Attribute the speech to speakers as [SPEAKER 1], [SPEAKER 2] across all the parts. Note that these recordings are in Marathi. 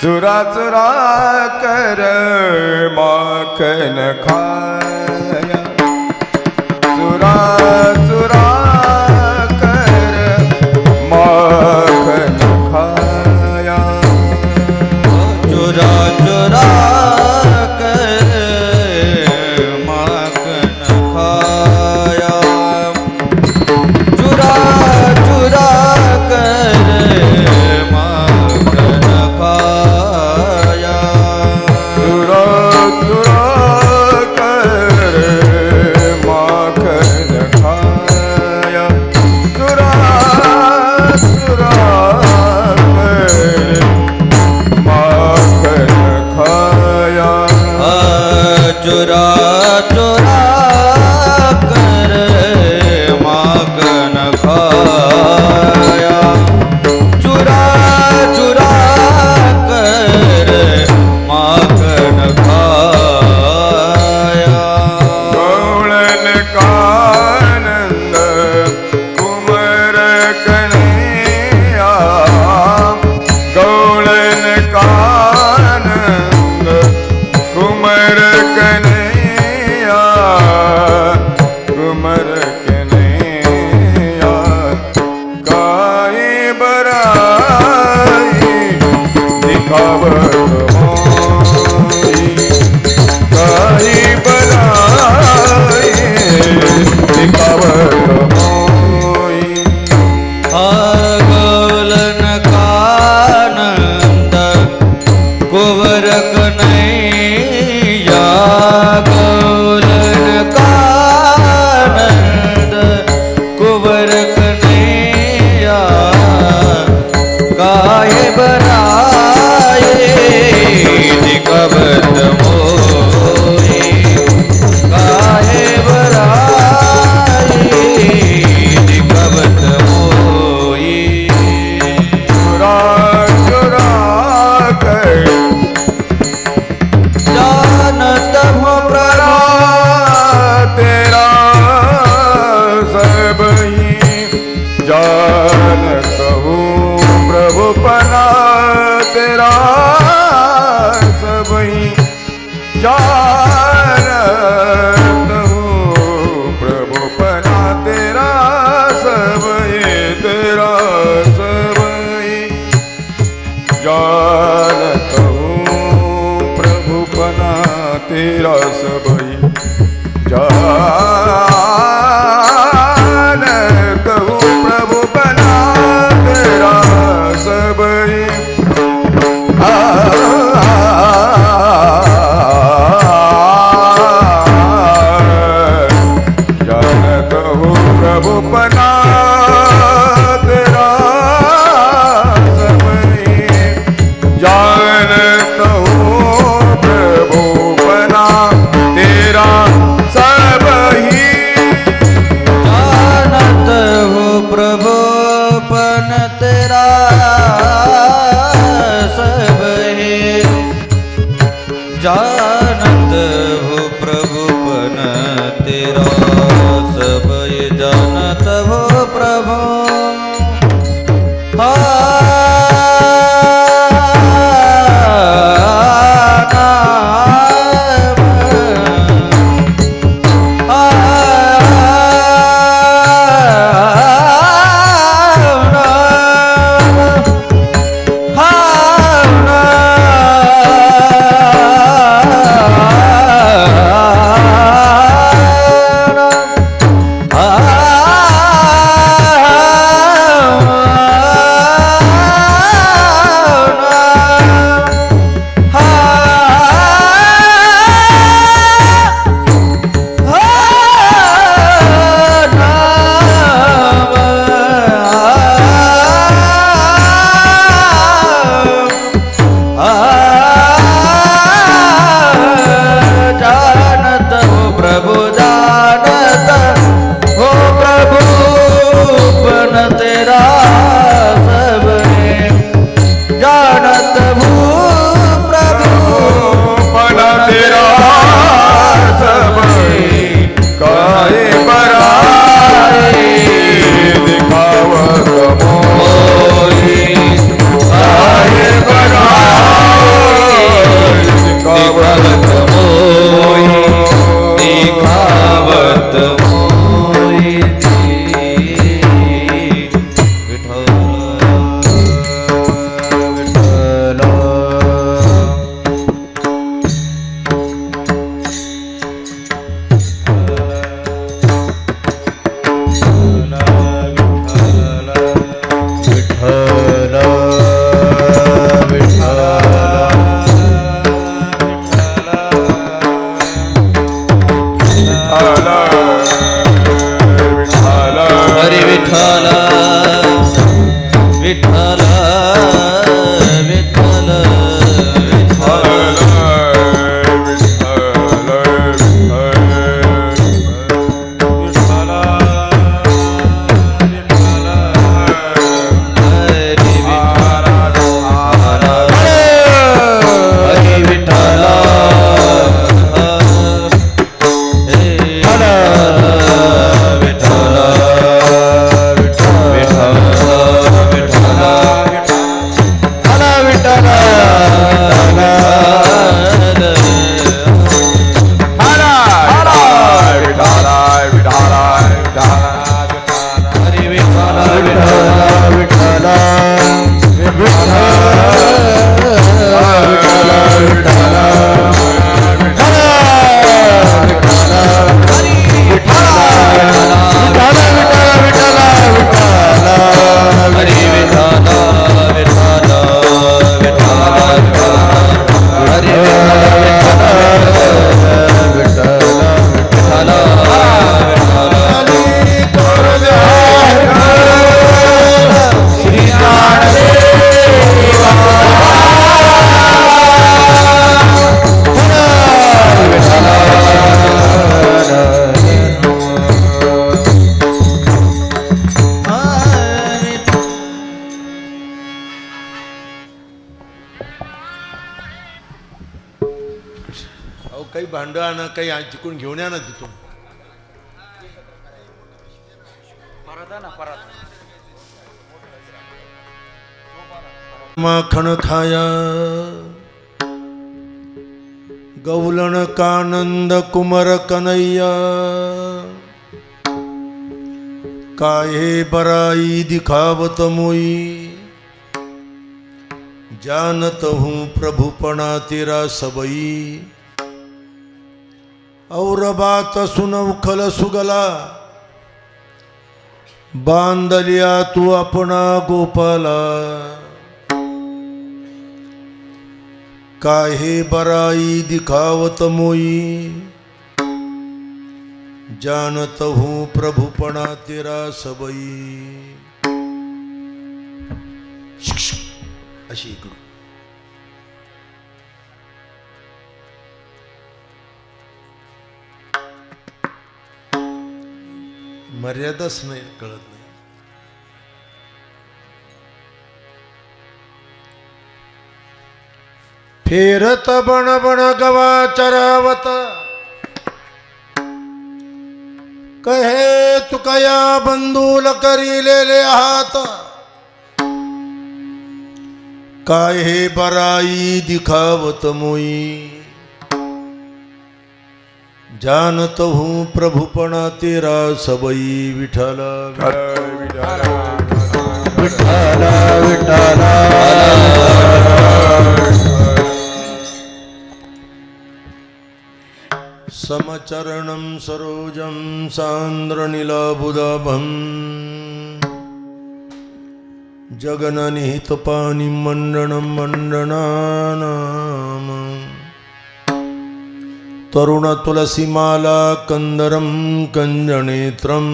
[SPEAKER 1] चुरा चुरा कर माखन खाया, चुरा चुरा कर माखन खाया,
[SPEAKER 2] चुरा चुरा कर माखन खाया, चुरा चुरा कर माखन खाया,
[SPEAKER 1] चुरा चुरा कर माखन खाया, चुरा चुरा कर माखन खाया,
[SPEAKER 2] चुरा चुरा कर माखन खाया, चुरा चुरा कर माखन खाया।
[SPEAKER 1] गौळन कानंद कुमर कन्हैया, गौळन कानंद कुमर कन्हैया, कुमर कन्हैया, गाई बराई दिखावत मोई, गाई बराई दिखावत मोई,
[SPEAKER 2] गौलन कानंद कुंवर कन्हैया, गौलन कानंद कुंवर कन्हैया, काहे बराए दिखवत मोई, काहे बराए दिखवत मोई।
[SPEAKER 1] चुरा चुरा कर
[SPEAKER 2] जानत हूँ प्रभु
[SPEAKER 1] तेरा सब ही, जानत हूँ प्रभु पना तेरा सब ही, जानत हूँ प्रभु पना तेरा सब ही, तेरा सब ही, जानत हूँ प्रभु पना तेरा सब ही, जानत हूँ प्रभु पना तेरा सब ही, जानत हूँ प्रभु पना तेरा सब ही, जानत हूँ प्रभु पना तेरा सब ही,
[SPEAKER 2] जानत हो प्रभु पन तेरा सब है, जानत हो प्रभु पन तेरा सब है, जानत हो प्रभु
[SPEAKER 3] अहो काही भांडं आणा, काही तिकडून घेऊन या ना तिथून. माखण खाया गौलन कानंद कुमर कन्हैया, काहे बराई दिखावत मोई, जानत हूँ प्रभुपणा तेरा सबई. और बात सुन उखल सुगला, बांध लिया तू अपना गोपाला. काहे बराई दिखावत मोई, जानत हूँ प्रभुपणा तेरा सबई. अशी इकडून मर्यादाच नाही, कळत नाही. फेरत बण बण गवा चरावत, कहे तुकया बंधूल करीलेले हात. काहे बराई दिखावत मोई, जानत हूँ प्रभुपणा तेरा सबई. विठला
[SPEAKER 1] विठ्ठला
[SPEAKER 2] विठ्ठला विठ्ठला.
[SPEAKER 3] समचरणं सरोजं सान्द्रनीलाबुदाभं, जगननिहितपानि मण्डनं मण्डनानाम्. तरुणतुलसीमाला कंदरं कञ्जनेत्रं,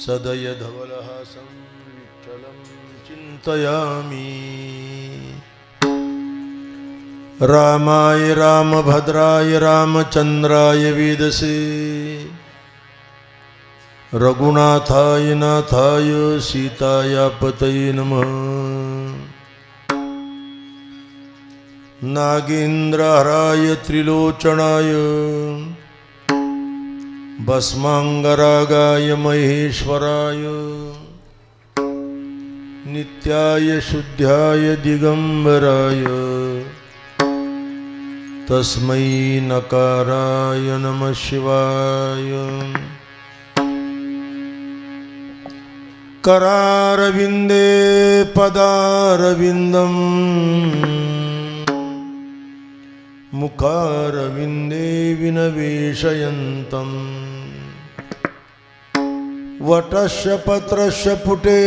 [SPEAKER 3] सदय धवलहासं विठ्ठलं चिन्तयामि. रामाय रामभद्राय रामचन्द्राय वेदसे, रघुनाथाय नाथाय सीतायापतये नमः. नागेन्द्रहराय त्रिलोचनाय, भस्मांगरागाय महेश्वराय, नित्याय शुद्ध्याय दिगंबराय, तस्मै नकाराय नमः शिवाय. करारविंदे पदारविंदम, मुखारविंदे विनवेशयन्तम्. वटस्य पत्रस्य पुटे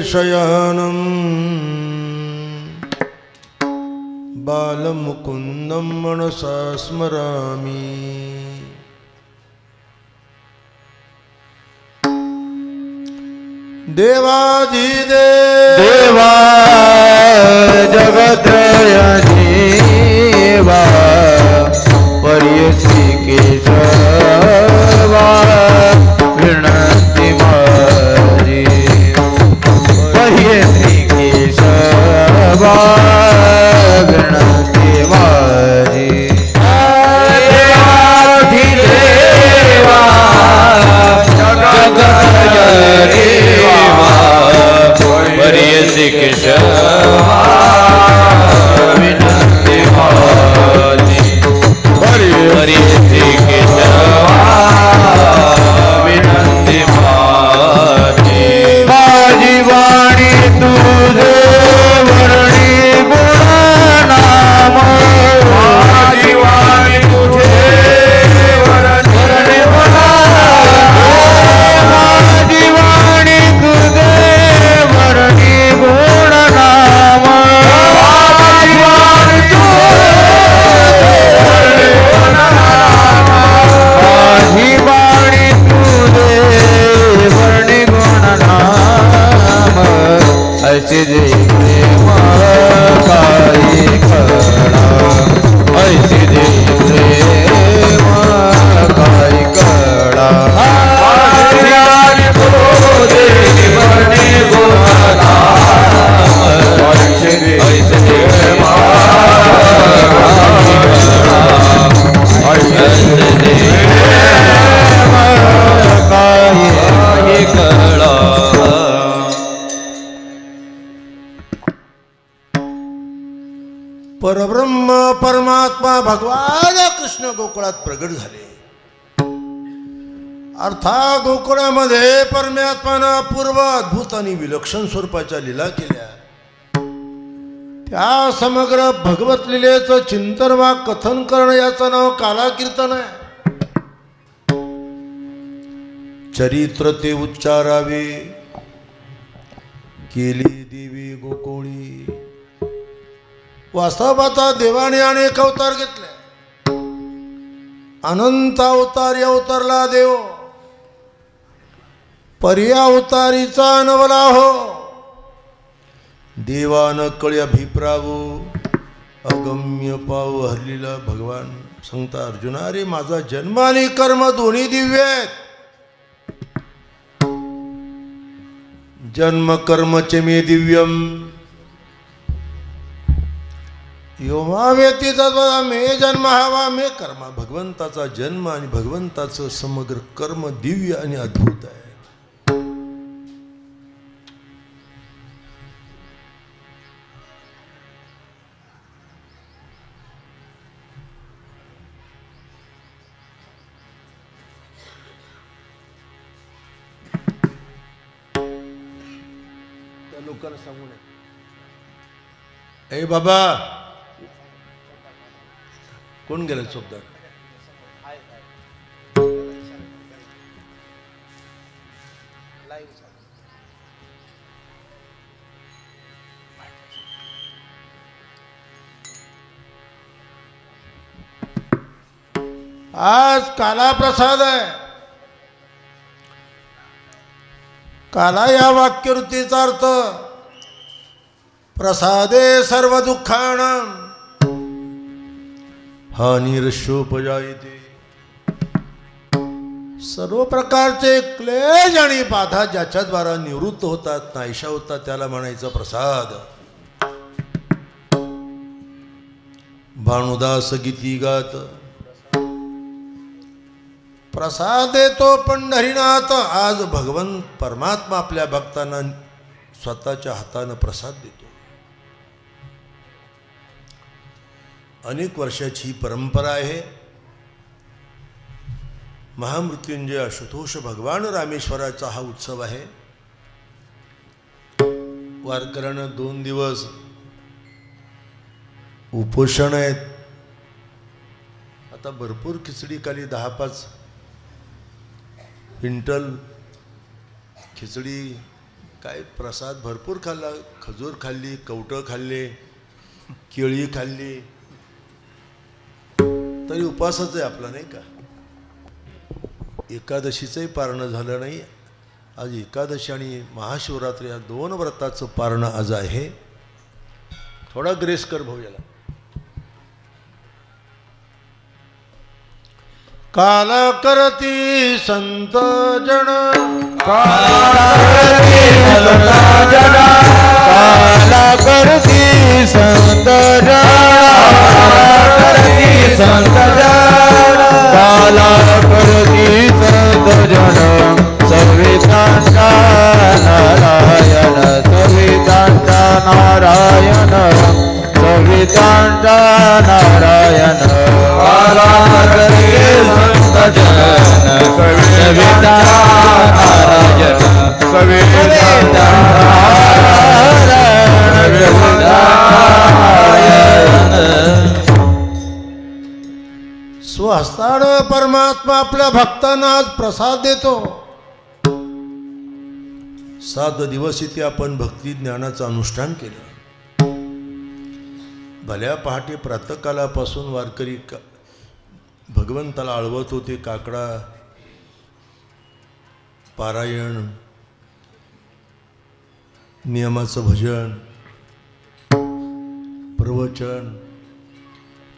[SPEAKER 3] शयानम्, बालमुकुन्दं मनसा स्मरामि.
[SPEAKER 2] देवा जगत्रयदेवा, पर्यसी केशवा विनंती माझी. पर्यसी केशवा विनंती माझी. देवाधिदेवा जगत्रयदेवा, पर्यसी केशवा विनंती माझी. पर्यसी केशवा विनंती माझी. माझी वाणी तुझे वर्णी गुणनाम, माझी वाणी तुझे वर्णी गुणनाम. माझी वाणी तुझे वर्णी गुणनाम. माझी वाणी तुझे वर्णी गुणनाम.
[SPEAKER 3] परब्रह्म परमात्मा भगवान कृष्ण गोकुळात प्रगट झाले. अर्थात गोकुळामध्ये परमात्मानं अपूर्व अद्भुत आणि विलक्षण स्वरूपाच्या लीला केल्या. त्या समग्र भगवत लीलेचं चिंतन वा कथन करणं याचं नाव कालाकीर्तन आहे. चरित्र ते उच्चारावे केली देवी गोकुळी. वास्तवाचा देवाने अनेक अवतार घेतले. अनंत अवतारी अवतरला देव. पर्यावतारीचा नवला हो. देवान कळी अभिप्रावो अगम्य पाव हरलेला भगवान सांगता अर्जुना, अरे माझा जन्म आणि कर्म दोन्ही दिव्य आहेत. जन्म कर्मचे मे दिव्यम योमा व्यतीत मे जन्म हवा मे कर्म. भगवंताचा जन्म आणि भगवंताचं समग्र कर्म दिव्य आणि अद्भुत आहे. लोकांना सांगू नये, ए बाबा कोण गेलं चोपदार? आज काला प्रसाद आहे. काला या वाक्यवृत्तीचा अर्थ प्रसादे सर्व दुःखाणां हानिरशोपजायते. सर्व प्रकारचे क्लेश आणि बाधा ज्याच्याद्वारा निवृत्त होतात, नाहीशा होतात, त्याला म्हणायचं प्रसाद. भानुदास गीती गात प्रसाद देतो पंढरीनाथ. आज भगवंत परमात्मा आपल्या भक्तांना स्वतःच्या हातानं प्रसाद देतो. अनेक वर्षाची परंपरा आहे. महामृत्युंजय आशुतोष भगवान रामेश्वराचा हा उत्सव आहे. वारकऱ्यांना 2 दिवस उपोषण आहेत. आता भरपूर खिचडी खाली 10-5 क्विंटल खिचडी, काय प्रसाद भरपूर खाल्ला. खजूर खाल्ली, कवटं खाल्ले, केळी खाल्ली, तरी उपासच आहे आपला, नाही का? एकादशीचंही पारणं झालं नाही. आज एकादशी आणि महाशिवरात्री या 2 व्रताचं पारणं आज आहे. थोडा ग्रेस कर भाऊ याला. काल करती संत जन
[SPEAKER 2] काला करती संत काला करती संत जन सवितांचा नारायण सवितांचा नारायण सवितांचा नारायण. काला करती संत जन सविता नारायण सविता
[SPEAKER 3] स्वहस्ताने परमात्मा आपल्या भक्तांना आज प्रसाद देतो. 7 दिवस इथे आपण भक्ती ज्ञानाचं अनुष्ठान केलं. भल्या पहाटे प्रातःकालापासून वारकरी भगवंताला आळवत होते. काकडा, पारायण, नियमाचं भजन, प्रवचन,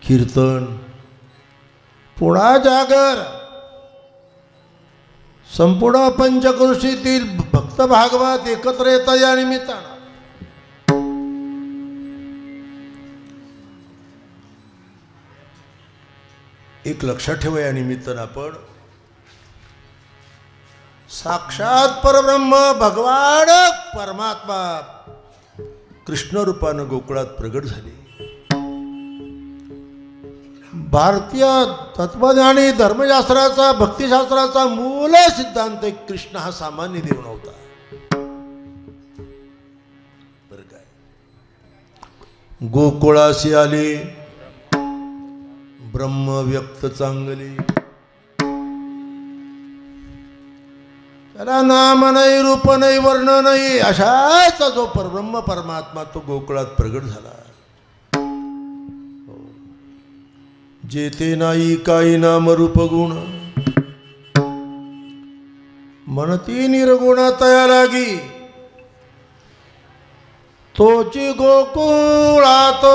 [SPEAKER 3] कीर्तन, पुन्हा जागर. संपूर्ण पंचक्रोशीतील भक्त भागवत एकत्र येतात या निमित्तानं. एक लक्षात ठेवा, या निमित्तानं आपण साक्षात परब्रह्म भगवान परमात्मा कृष्ण रूपानं गोकुळात प्रगट झाले. भारतीय तत्वज्ञानी धर्मशास्त्राचा भक्तिशास्त्राचा मूल सिद्धांत एक कृष्ण हा सामान्य देव नव्हता. बरं काय, गोकुळाशी आले ब्रह्म व्यक्त चांगले, त्याला नाम नाही रूप नाही वर्ण नाही अशाचा जो परब्रह्म परमात्मा तो गोकुळात प्रगट झाला. जेथे नाही काही नाम रूप गुण, म्हणती निर्गुण तया लागी, तोची गोकुळात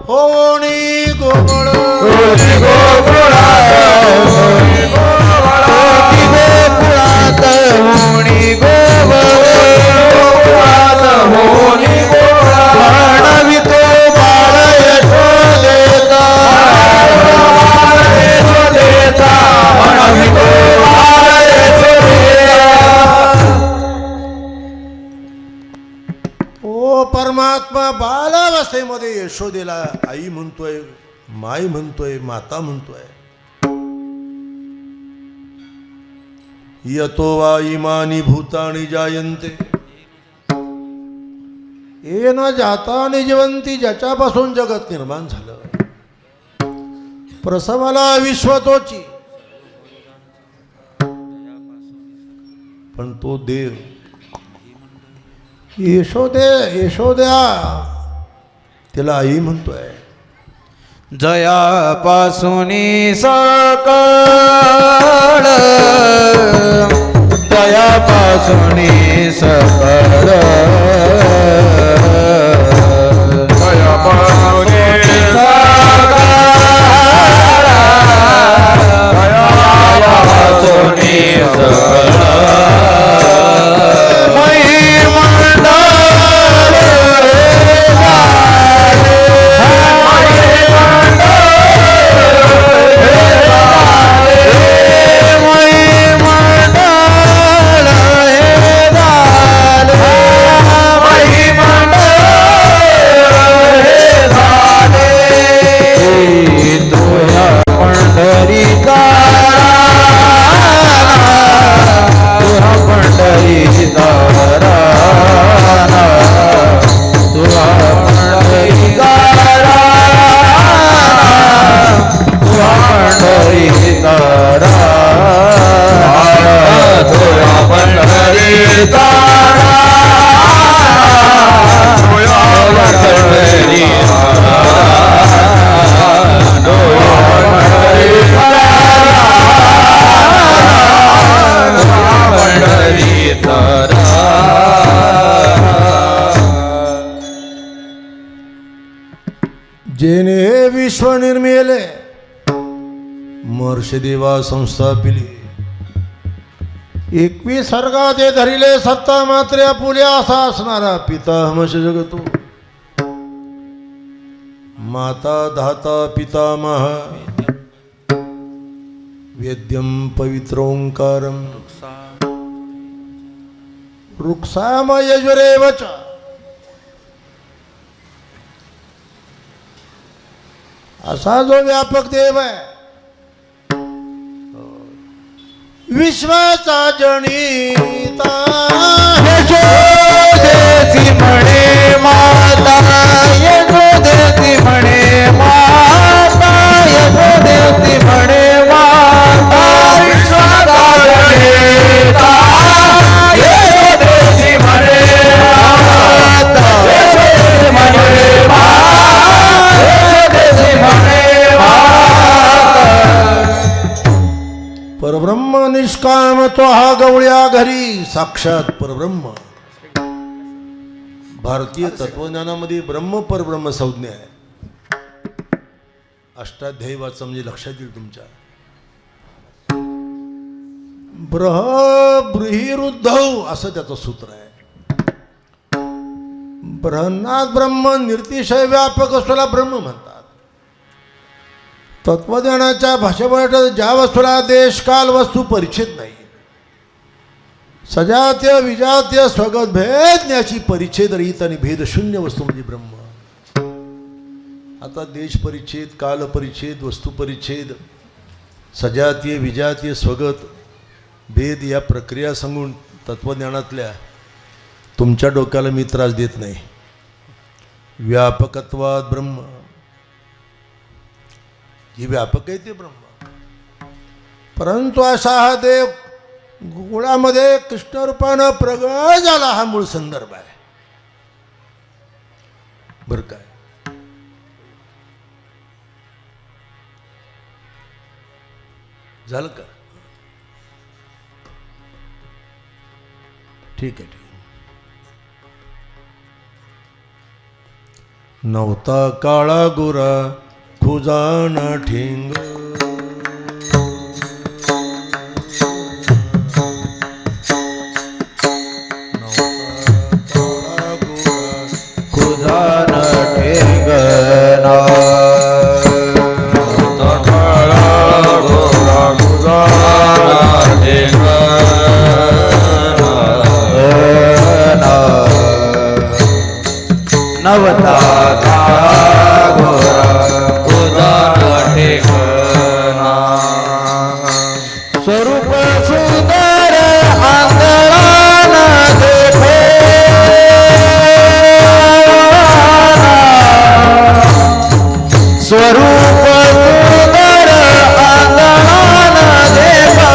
[SPEAKER 3] होणी गोमळ.
[SPEAKER 2] गोकुळात होणी गोकुळात होणी म्हणवितो बाळ यशोदेचा, म्हणवितो बाळ यशोदेचा.
[SPEAKER 3] ओ परमात्मा बालावस्थेमध्ये यशोदेला आई म्हणतोय, माई म्हणतोय, माता म्हणतोय. यतो वा इमानी भूतानि जायन्ते येन जाता निजवंती, ज्याच्यापासून जगत निर्माण झालं. प्रसवाला विश्वतोची, पण तो देव यशोद्या त्याला आई म्हणतोय.
[SPEAKER 2] जयापासूनी सकळ, जयापासूनी सकळ,
[SPEAKER 1] दयापासूनी
[SPEAKER 2] दयापासूनी सकळ.
[SPEAKER 3] जेने विश्व निर्मिले महर्षदेवा संस्थापिली. 21 सर्गात धरिले सत्ता मात्रे आपुल्या, असा असणारा पितामह जगतो. माता धाता पितामह वेद्यम पवित्रोंकारम रुक्साम यजुरेवच. असा जो व्यापक देव आहे, विश्वाचा जनिता.
[SPEAKER 2] यशोदेची म्हणे माता, यशोदेची म्हणे माता, यशोदेची म्हणे माता. विश्वाचा जनिता, यशोदेची म्हणे माता, यशोदेची म्हणे माता, यशोदेची म्हणे माता.
[SPEAKER 3] परब्रह्म निष्काम तो हा गवळ्या घरी, साक्षात परब्रह्म. भारतीय तत्वज्ञानामध्ये ब्रह्म परब्रह्म संज्ञा आहे. अष्टाध्यायी वाचा म्हणजे लक्षात येईल तुमच्या. ब्रह्मरुद्धव असं त्याचं सूत्र आहे. ब्रह्मनाथ ब्रह्म निर्तिशय व्यापक असलेला ब्रह्म म्हणतात. तत्वज्ञानाच्या भाषेवर ज्या वस्तूला देश काल वस्तू परिच्छेद नाही, सजातीय विजातीय स्वगत भेद ज्ञाची परिच्छेद रहित आणि भेदशून्य वस्तू म्हणजे ब्रह्म. आता देश परिच्छेद, काल परिच्छेद, वस्तू परिच्छेद, सजातीय विजातीय स्वगत भेद या प्रक्रिया सांगून तत्वज्ञानातल्या तुमच्या डोक्याला मी त्रास देत नाही. व्यापकत्वात ब्रह्म, ही व्यापक आहे ते ब्रह्म, परंतु असा हा देव गुळामध्ये कृष्ण रूपानं प्रगट झाला, हा मूळ संदर्भ आहे. बरं काय, झालं का? ठीक आहे, ठीक आहे. नव्हता काळा गोरा खुजाना ठेंग,
[SPEAKER 2] नवता स्वरूप सुंदर आंधळान देखे, स्वरूप सुंदर आंधळान देखणा,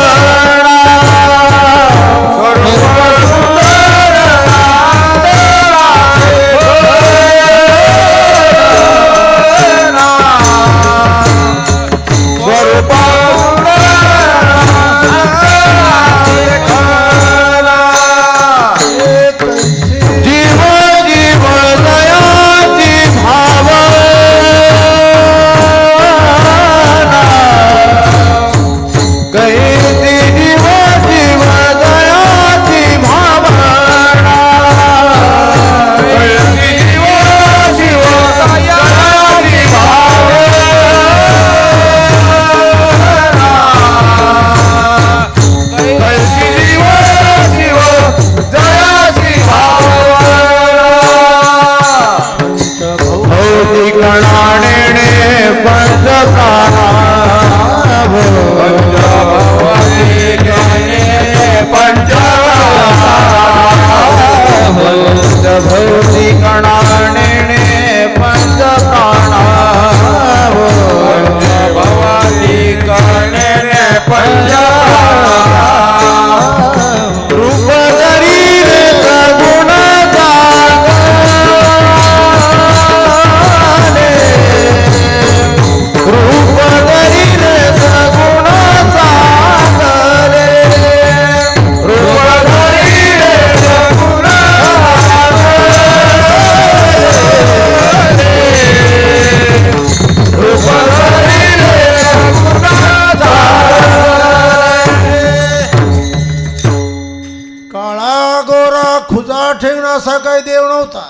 [SPEAKER 3] असा काही देव नव्हता.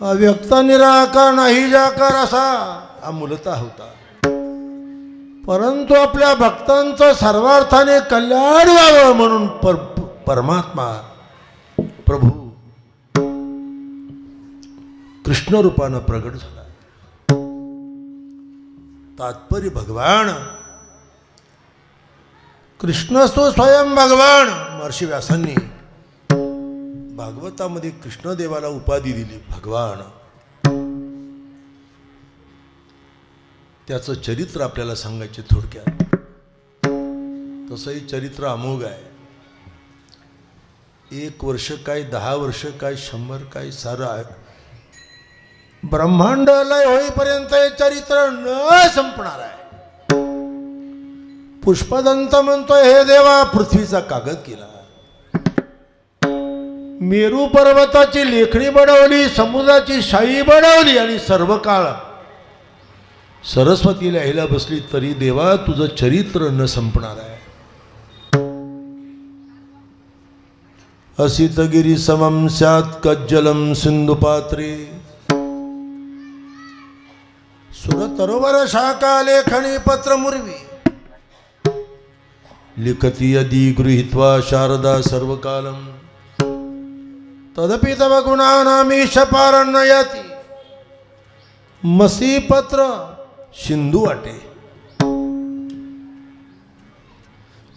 [SPEAKER 3] अव्यक्त निराकार नाही जाकार असा हा मूलतः होता. परंतु आपल्या भक्तांचं सर्वार्थाने कल्याण व्हावं म्हणून परमात्मा प्रभू कृष्ण रूपानं प्रगट झाला. तात्पर्य भगवान कृष्णस्तु स्वयं भगवान. महर्षी व्यासांनी भागवतामध्ये कृष्णदेवाला उपाधी दिली भगवान. त्याचं चरित्र आपल्याला सांगायचे थोडक्यात. तसंही चरित्र अमोघ आहे. 1 वर्ष काय 10 वर्ष काय 100 काय सारं आहे. ब्रह्मांड लय होईपर्यंत हे चरित्र न संपणार आहे. पुष्पदंत म्हणतोय हे देवा पृथ्वीचा कागद केला, मेरू पर्वताची लेखणी बनवली, समुद्राची शाई बनवली आणि सर्व काळ सरस्वती लिहायला बसली तरी देवा तुझं चरित्र न संपणार आहे. असितगिरी समम स्यात् कज्जलम सिंधु पात्रे सुरतरोवर शाखा लेखणी पत्र मुर्वी लिखती यदि गृहीत्वा शारदा सर्वकालम तदपि तव गुणानामीश पारण्ययति मसीपत्र सिंधू वाटे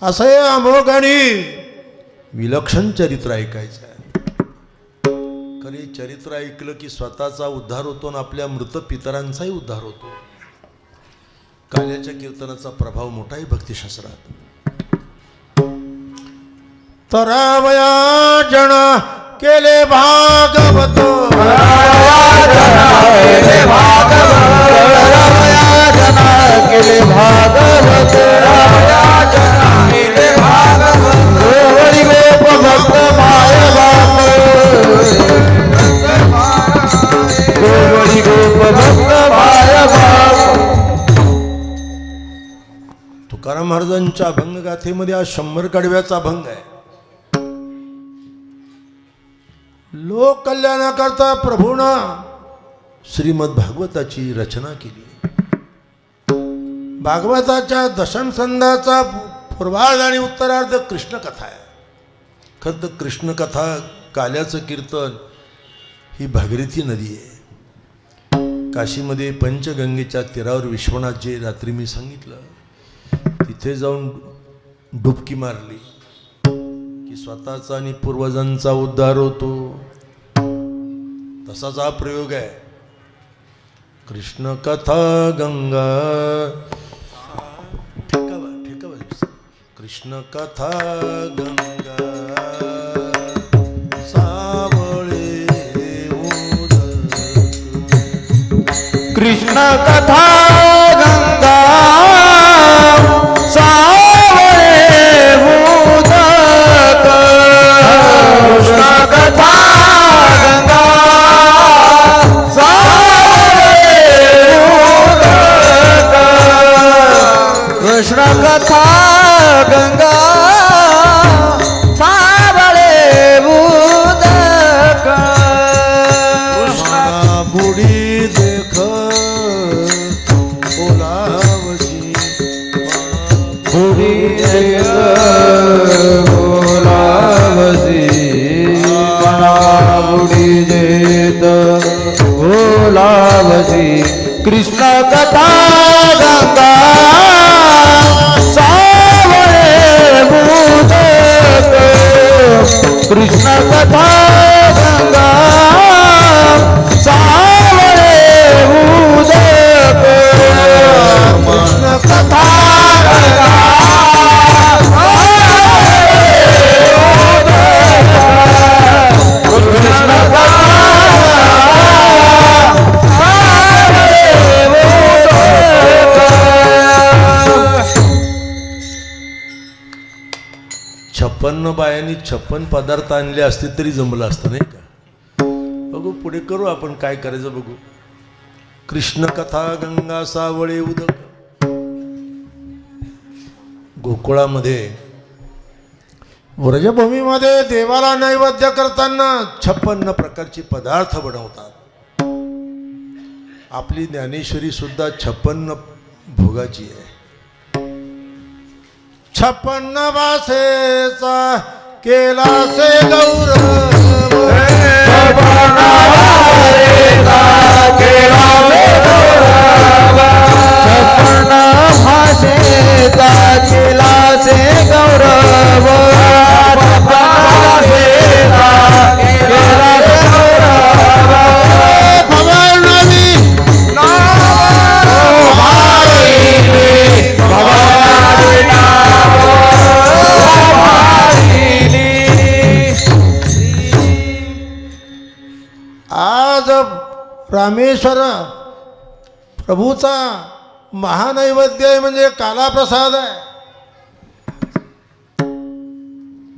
[SPEAKER 3] असं हे अमोघ आणि विलक्षण चरित्र ऐकायचं आहे. खरे चरित्र ऐकलं की स्वतःचा उद्धार होतो आणि आपल्या मृत पितरांचाही उद्धार होतो. काल्याच्या कीर्तनाचा प्रभाव मोठा आहे भक्तिशास्त्रात. तरावया जन केले भागवत
[SPEAKER 2] केले भागवत गोवरी गोप भक्त माय बाप गोवरी गोप भक्त माय बाप.
[SPEAKER 3] तुकाराम महाराजांच्या अभंगगाथेमध्ये आज 100 कडव्याचा अभंग आहे. लोक कल्याणाकरता प्रभूनं श्रीमद भागवताची रचना केली. भागवताच्या दशम संधाचा पूर्वार्ध आणि उत्तरार्ध कृष्णकथा आहे. खरं तर कृष्णकथा काल्याचं कीर्तन ही भागीरथी नदी आहे. काशीमध्ये पंचगंगेच्या तीरावर विश्वनाथ जे रात्री मी सांगितलं तिथे जाऊन डुबकी मारली की स्वतःचा आणि पूर्वजांचा उद्धार होतो. तसाच हा प्रयोग आहे. कृष्ण कथा गंगा ठेकावा कृष्ण कथा गंगा सावळे उदक.
[SPEAKER 2] कृष्ण कथा गंगा सावळे उदक. कृष्ण कथा गंगा सावळे उदक. कृष्ण कथा गंगा सावळे उदक.
[SPEAKER 3] बुडी देख बोलावशी
[SPEAKER 2] बुडी बोलावसी बुडी देत बोलावसी. कृष्ण कथा गंगा सावळे उदक. कृष्ण कथा गंगा सावळे उदक. कृष्ण कथा गंगा
[SPEAKER 3] छप्पन्न बायांनी 56 पदार्थ आणले असते तरी जमलं असतं नाही का. बघू पुढे करू आपण काय करायचं बघू. कृष्ण कथा गंगा सावळे उदक. गोकुळामध्ये व्रजभूमीमध्ये देवाला नैवेद्य करताना 56 प्रकारचे पदार्थ बनवतात. आपली ज्ञानेश्वरी सुद्धा 56 भोगाची आहे. 56 वासेचा केला से गौरव.
[SPEAKER 2] भाषेचा केला से गौरव.
[SPEAKER 3] आज रामेश्वर प्रभूचा महानैवेद्य आहे म्हणजे कालाप्रसाद आहे.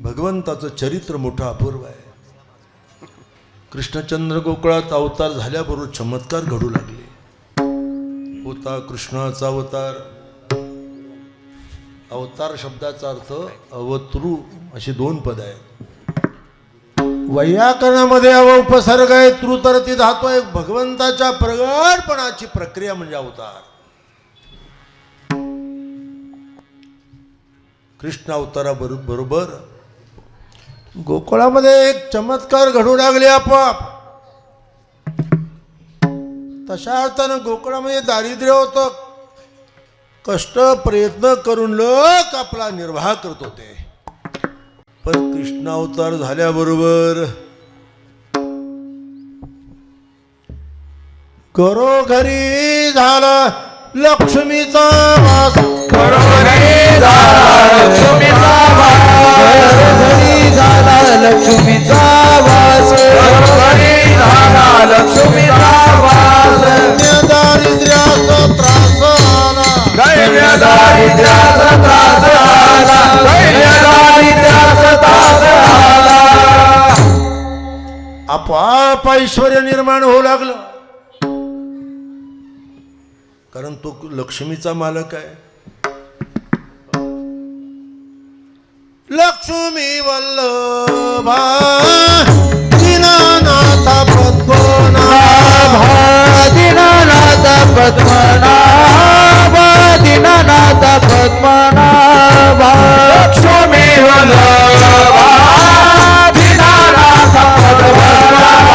[SPEAKER 3] भगवंताचं चरित्र मोठं अपूर्व आहे. कृष्णचंद्र गोकुळात अवतार झाल्याबरोबर चमत्कार घडू लागले. होता कृष्णाचा अवतार. अवतार शब्दाचा अर्थ अवतरू अशी 2 पद आहेत. वैयाकरणामध्ये उपसर्ग आहे. तृ तर ती धातू आहे. भगवंताच्या प्रगटपणाची प्रक्रिया म्हणजे अवतार. कृष्ण अवताराबरोबर गोकुळामध्ये एक चमत्कार घडू लागले आपोआप. तशा अर्थानं गोकुळामध्ये दारिद्र्य होतं. कष्ट प्रयत्न करून लोक आपला निर्वाह करत होते. पण कृष्ण अवतार झाल्याबरोबर घरोघरी झाला लक्ष्मीचा वास.
[SPEAKER 2] घरोघरी झाला लक्ष्मीचा वास. घरोघरी झाला लक्ष्मीचा वास. घरोघरी झाला लक्ष्मीचा वास.
[SPEAKER 3] दारिद्र्याचा त्रास आला.
[SPEAKER 2] दारिद्र्याचा त्रास आला. दारिद्र्याचा त्रास आला.
[SPEAKER 3] आपोआप ऐश्वर्य निर्माण होऊ लागलं. कारण तो लक्ष्मीचा मालक आहे. लक्ष्मी वल्लभा दीनानाथ पद्मनाभा.
[SPEAKER 2] दीनानाथ पद्मनाभा. दीनानाथ पद्मनाभा. लक्ष्मी वल्लभा. दीनानाथ पद्मनाभा.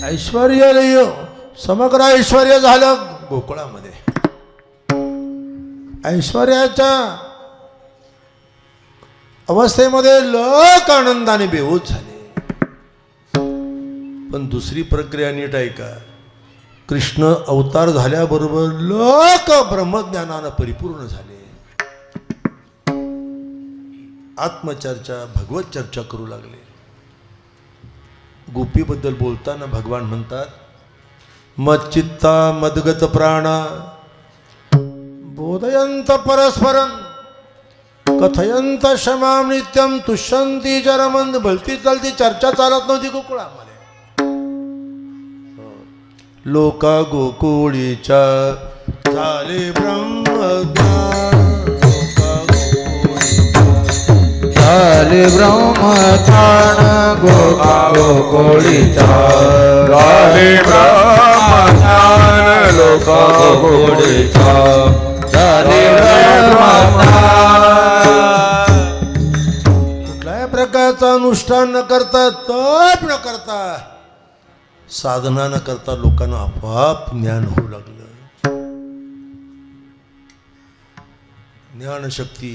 [SPEAKER 3] ऐश्वर्य लय समग्र ऐश्वर्य झालं गोकुळामध्ये. ऐश्वर्याच्या अवस्थेमध्ये लोक आनंदाने बेहोश झाले. पण दुसरी प्रक्रिया नीट ऐका. कृष्ण अवतार झाल्याबरोबर लोक ब्रह्मज्ञानानं परिपूर्ण झाले. आत्मचर्चा भगवत चर्चा करू लागले. गोपीबद्दल बोलताना भगवान म्हणतात, मच्चित्ता मदगत प्राणा बोधयंत परस्परं कथयंत क्षमां नित्यं तुष्यंती जरमंद. भलती चालती चर्चा चालत नव्हती गोकुळामध्ये. लोका गोकुळीच्या झाले ब्रह्मज्ञान.
[SPEAKER 2] झाले ब्रह्मज्ञान गोकुळीचा.
[SPEAKER 1] झाले ब्रह्मज्ञान लोका
[SPEAKER 2] गोकुळीचा. झाले ब्रह्मज्ञान.
[SPEAKER 3] कुठल्याही प्रकारचं अनुष्ठान न करता, तप न करता, साधना न करता लोकांना आपोआप ज्ञान होऊ लागलं. ज्ञानशक्ती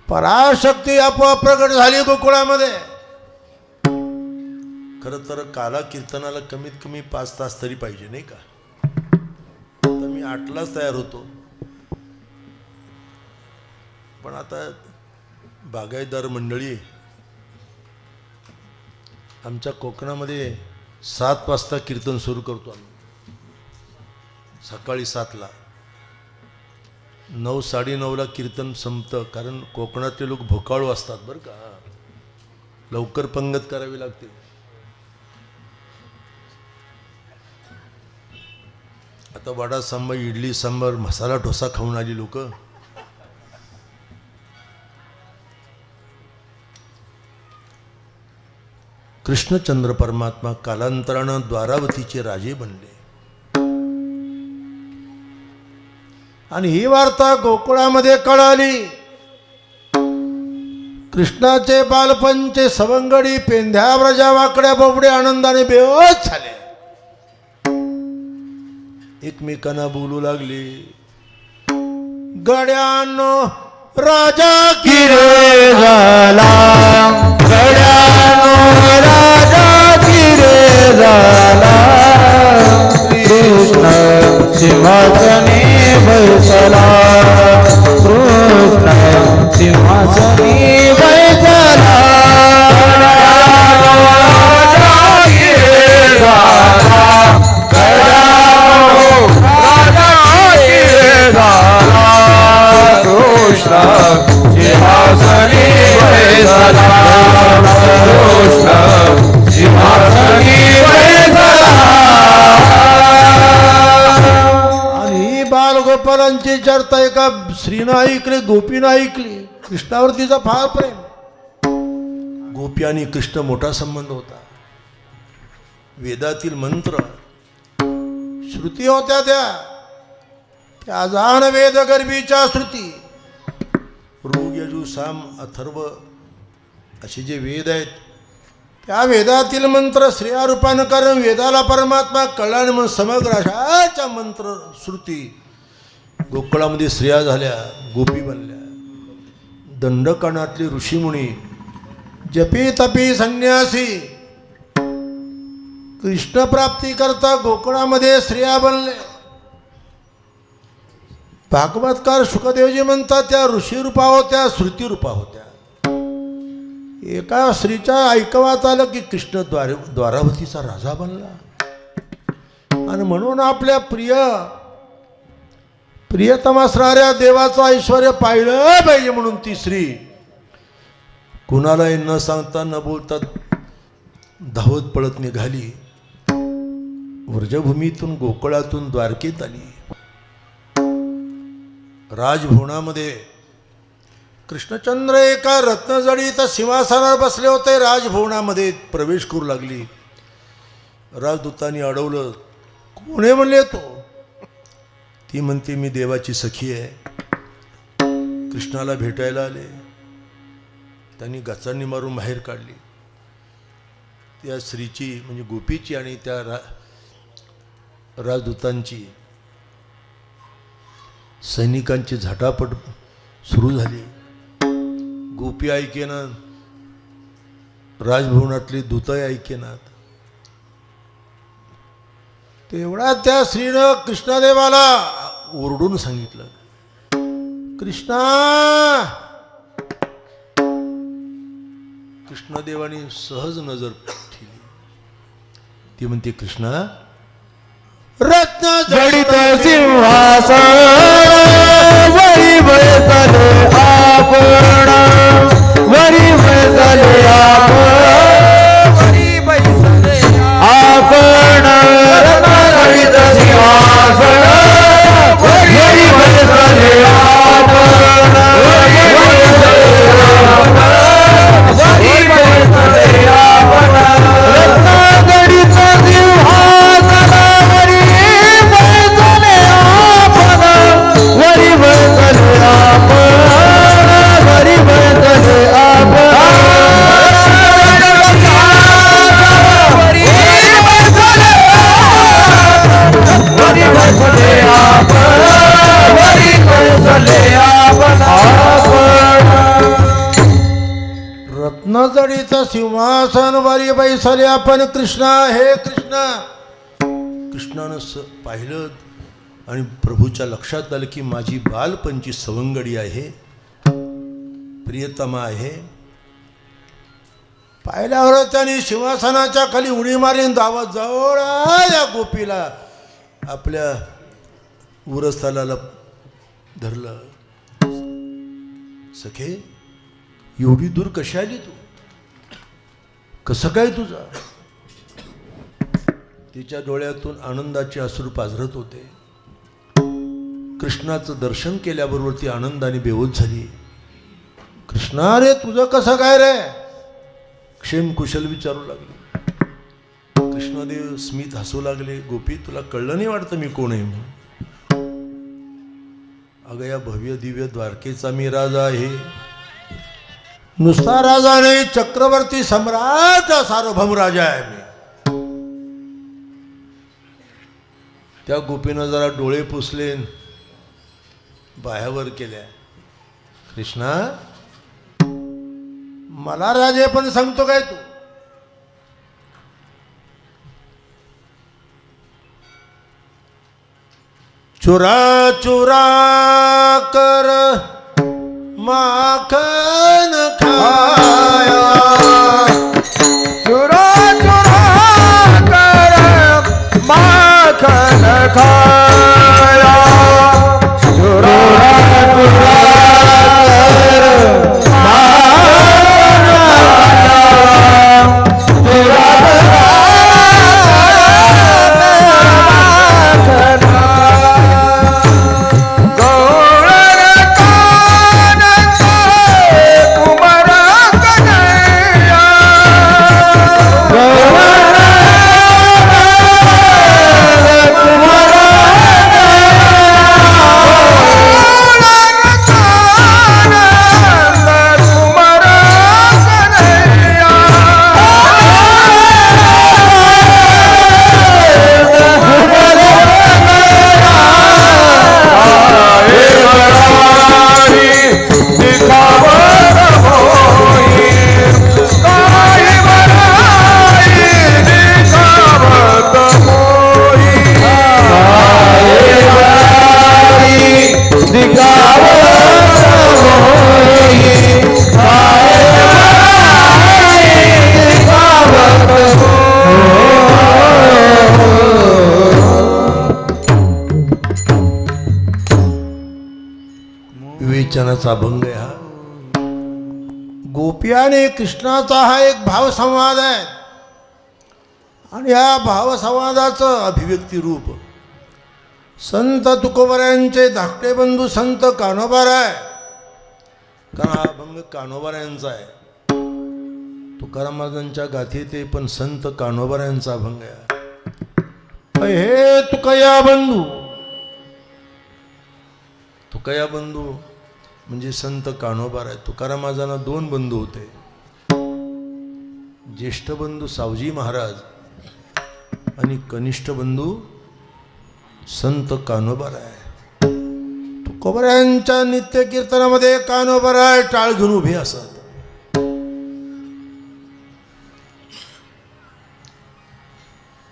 [SPEAKER 3] पराशक्ती आपोआप प्रगट झाली गोकुळामध्ये. खरं तर काला कीर्तनाला कमीत कमी 5 तास तरी पाहिजे नाही का. तर मी 8लाच तयार होतो. पण आता बागायतदार मंडळी आमच्या कोकणामध्ये 7 वाजता कीर्तन सुरू करतो आम्ही. सकाळी 7ला. 9 साडेनऊला कीर्तन संपतं. कारण कोकणातले लोक भोकाळू असतात बरं का. लवकर पंगत करावी लागते. आता वडा सांबार, इडली सांबार, मसाला डोसा खाऊन आली लोक. कृष्णचंद्र परमात्मा कालांतरानं द्वारावतीचे राजे बनले. आणि ही वार्ता गोकुळामध्ये कळाली. कृष्णाचे बालपणचे सवंगडी पेंध्या व्रजा वाकड्या बोबडे आनंदाने बेहोश झाले. एकमेकांना बोलू लागले, गड्यानो राजा
[SPEAKER 2] किरे झाला. गड्यानो राजा किरे झाला. कृष्ण सिंहासनी बैसला. कृष्ण सिंहासनी बैसला. राजा किरे झाला.
[SPEAKER 1] कृष्ण सिंहासनी बैसला. कृष्ण सिंहासनी बैसला.
[SPEAKER 3] आणि बालगोपालांची चर्चा एका स्त्रीनं ऐकली, गोपीनं ऐकली. कृष्णावर तिचा फार प्रेम. गोपी आणि कृष्ण मोठा संबंध होता. वेदातील मंत्र श्रुती होत्या त्या अजान वेद गर्भीच्या श्रुती. ऋग यजु साम अथर्व असे जे वेद आहेत त्या वेदातील मंत्र श्रेयारूपानं कारण वेदाला परमात्मा कळला आणि म्हणून समग्र अशाच्या मंत्र श्रुती गोकुळामध्ये स्त्रिया झाल्या, गोपी बनल्या. दंडकानातले ऋषीमुनी जपी तपी संन्यासी कृष्ण प्राप्ती करता गोकुळामध्ये स्त्रिया बनले. भागवतकार शुकदेवजी म्हणतात त्या ऋषीरूपा होत्या, श्रुतीरूपा होत्या. एका स्त्रीच्या ऐकवात आलं की कृष्ण द्वारावतीचा राजा बनला आणि म्हणून आपल्या प्रियतम असणाऱ्या देवाचं ऐश्वर पाहिलं पाहिजे म्हणून ती स्त्री कुणालाही न सांगता न बोलता धावत पळत निघाली. व्रजभूमीतून गोकुळातून द्वारकेत आली. राजभवनामध्ये कृष्णचंद्र एका रत्नजडीत सिंहासनावर बसले होते. राजभवनामध्ये प्रवेश करू लागली. राजदूतांनी अडवलं. कोण आहे म्हणले तो? ती म्हणते मी देवाची सखी आहे, कृष्णाला भेटायला आले. त्यांनी गचांनी मारून बाहेर काढली. त्या स्त्रीची म्हणजे गोपीची आणि त्या राजदूतांची सैनिकांची झटापट सुरू झाली. गोपी ऐकेनात, राजभवनातले दूतही ऐकेनात. तेवढा त्या स्त्रीनं कृष्णदेवाला ओरडून सांगितलं, कृष्णा. कृष्णदेवाने सहज नजर ठेवली. ती म्हणते कृष्णा रत्न
[SPEAKER 2] जडित सिंहासन वरी बसले आपण, वरी बसले आपण, रत्न जडित सिंहासन वरी बसले आपण, वरी बसले आपण, रत्न जडित सिंहासन वरी बसले आपण, वरी बसले आपण, वरी बसले आपण, वरी बसले आपण.
[SPEAKER 3] रत्नजडीत सिंहासन वरी बैसले आपण. कृष्णा हे कृष्णा. कृष्णानं पाहिलं आणि प्रभूच्या लक्षात आलं की माझी बालपणची सवंगडी आहे, प्रियतमा आहे. पाहिल्यावर त्याने सिंहासनाच्या खाली उडी मारीन धावत जवळ या गोपीला आपल्या उरस्थाला धरलं. सखे एवढी दूर कशी आली तू? कसं काय तुझं? तिच्या डोळ्यातून आनंदाचे अश्रू पाझरत होते. कृष्णाचं दर्शन केल्याबरोबर ती आनंदाने बेहोश झाली. कृष्णा रे तुझं कसं काय रे? क्षेम कुशल विचारू लागले. कृष्णदेव स्मित हसू लागले. गोपी तुला कळलं नाही वाटतं मी कोण आहे म्हणून? अगं या भव्य दिव्य द्वारकेचा मी राजा आहे. नुसता राजा नाही, चक्रवर्ती सम्राट सार्वभौम राजा आहे मी. त्या गोपीनं जरा डोळे पुसले, बाह्यावर केल्या. कृष्णा मला राजे पण सांगतो काय तू? चुरा चुरा कर माखन खाया,
[SPEAKER 2] चुरा चुरा कर माखन खाया, चुरा चुरा कर माखन खाया, चुरा कुमार
[SPEAKER 3] विवेचनाचा अभंग आहे हा. गोपी आणि कृष्णाचा हा एक भावसंवाद आहे आणि या भावसंवादाचं अभिव्यक्ती रूप संत तुकोबरायांचे धाकटे बंधू संत कान्होबाराय, कारण हा अभंग कान्होबारायांचा आहे. तुकाराम महाराजांच्या गाथी ते पण संत कान्होबारायांचा अभंग आहे. हे तुकया बंधू, तुकया बंधू म्हणजे संत कान्होबाराय. तुकाराम महाराजांना 2 बंधू होते. ज्येष्ठ बंधू सावजी महाराज आणि कनिष्ठ बंधू संत कान्होबाराय. तुकोबरायांच्या नित्य कीर्तनामध्ये कान्होबाराय टाळ घेऊन उभे असत.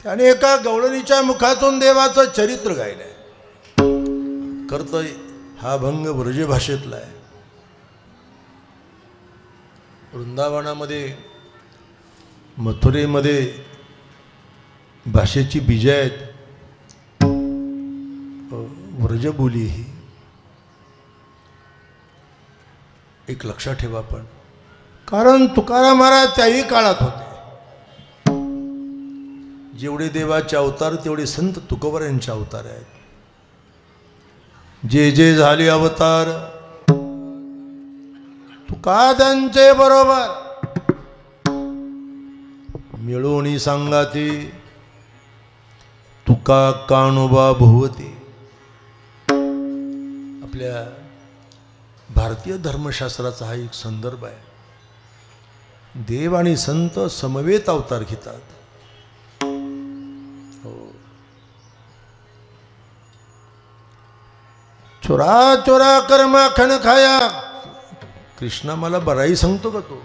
[SPEAKER 3] त्याने एका गवळणीच्या मुखातून देवाचं चरित्र गायलंय. करतोय हा भंग ब्रज भाषेतला आहे. वृंदावनामध्ये मथुरेमध्ये भाषेची बीज आहेत. व्रजबोली ही एक लक्षात ठेवा आपण, कारण तुकाराम महाराज त्याही काळात होते. जेवढे देवाचे अवतार तेवढे संत तुकोबरायांचे अवतार आहेत. जे जे झाले अवतार तुका त्यांचे बरोबर मिळवणी सांगाते तुका कान्होबा भोवते. आपल्या भारतीय धर्मशास्त्राचा हा एक संदर्भ आहे. देव आणि संत समवेत अवतार घेतात. चोरा चोरा कर माखन खाया. कृष्णा मला बराई सांगतो का तो?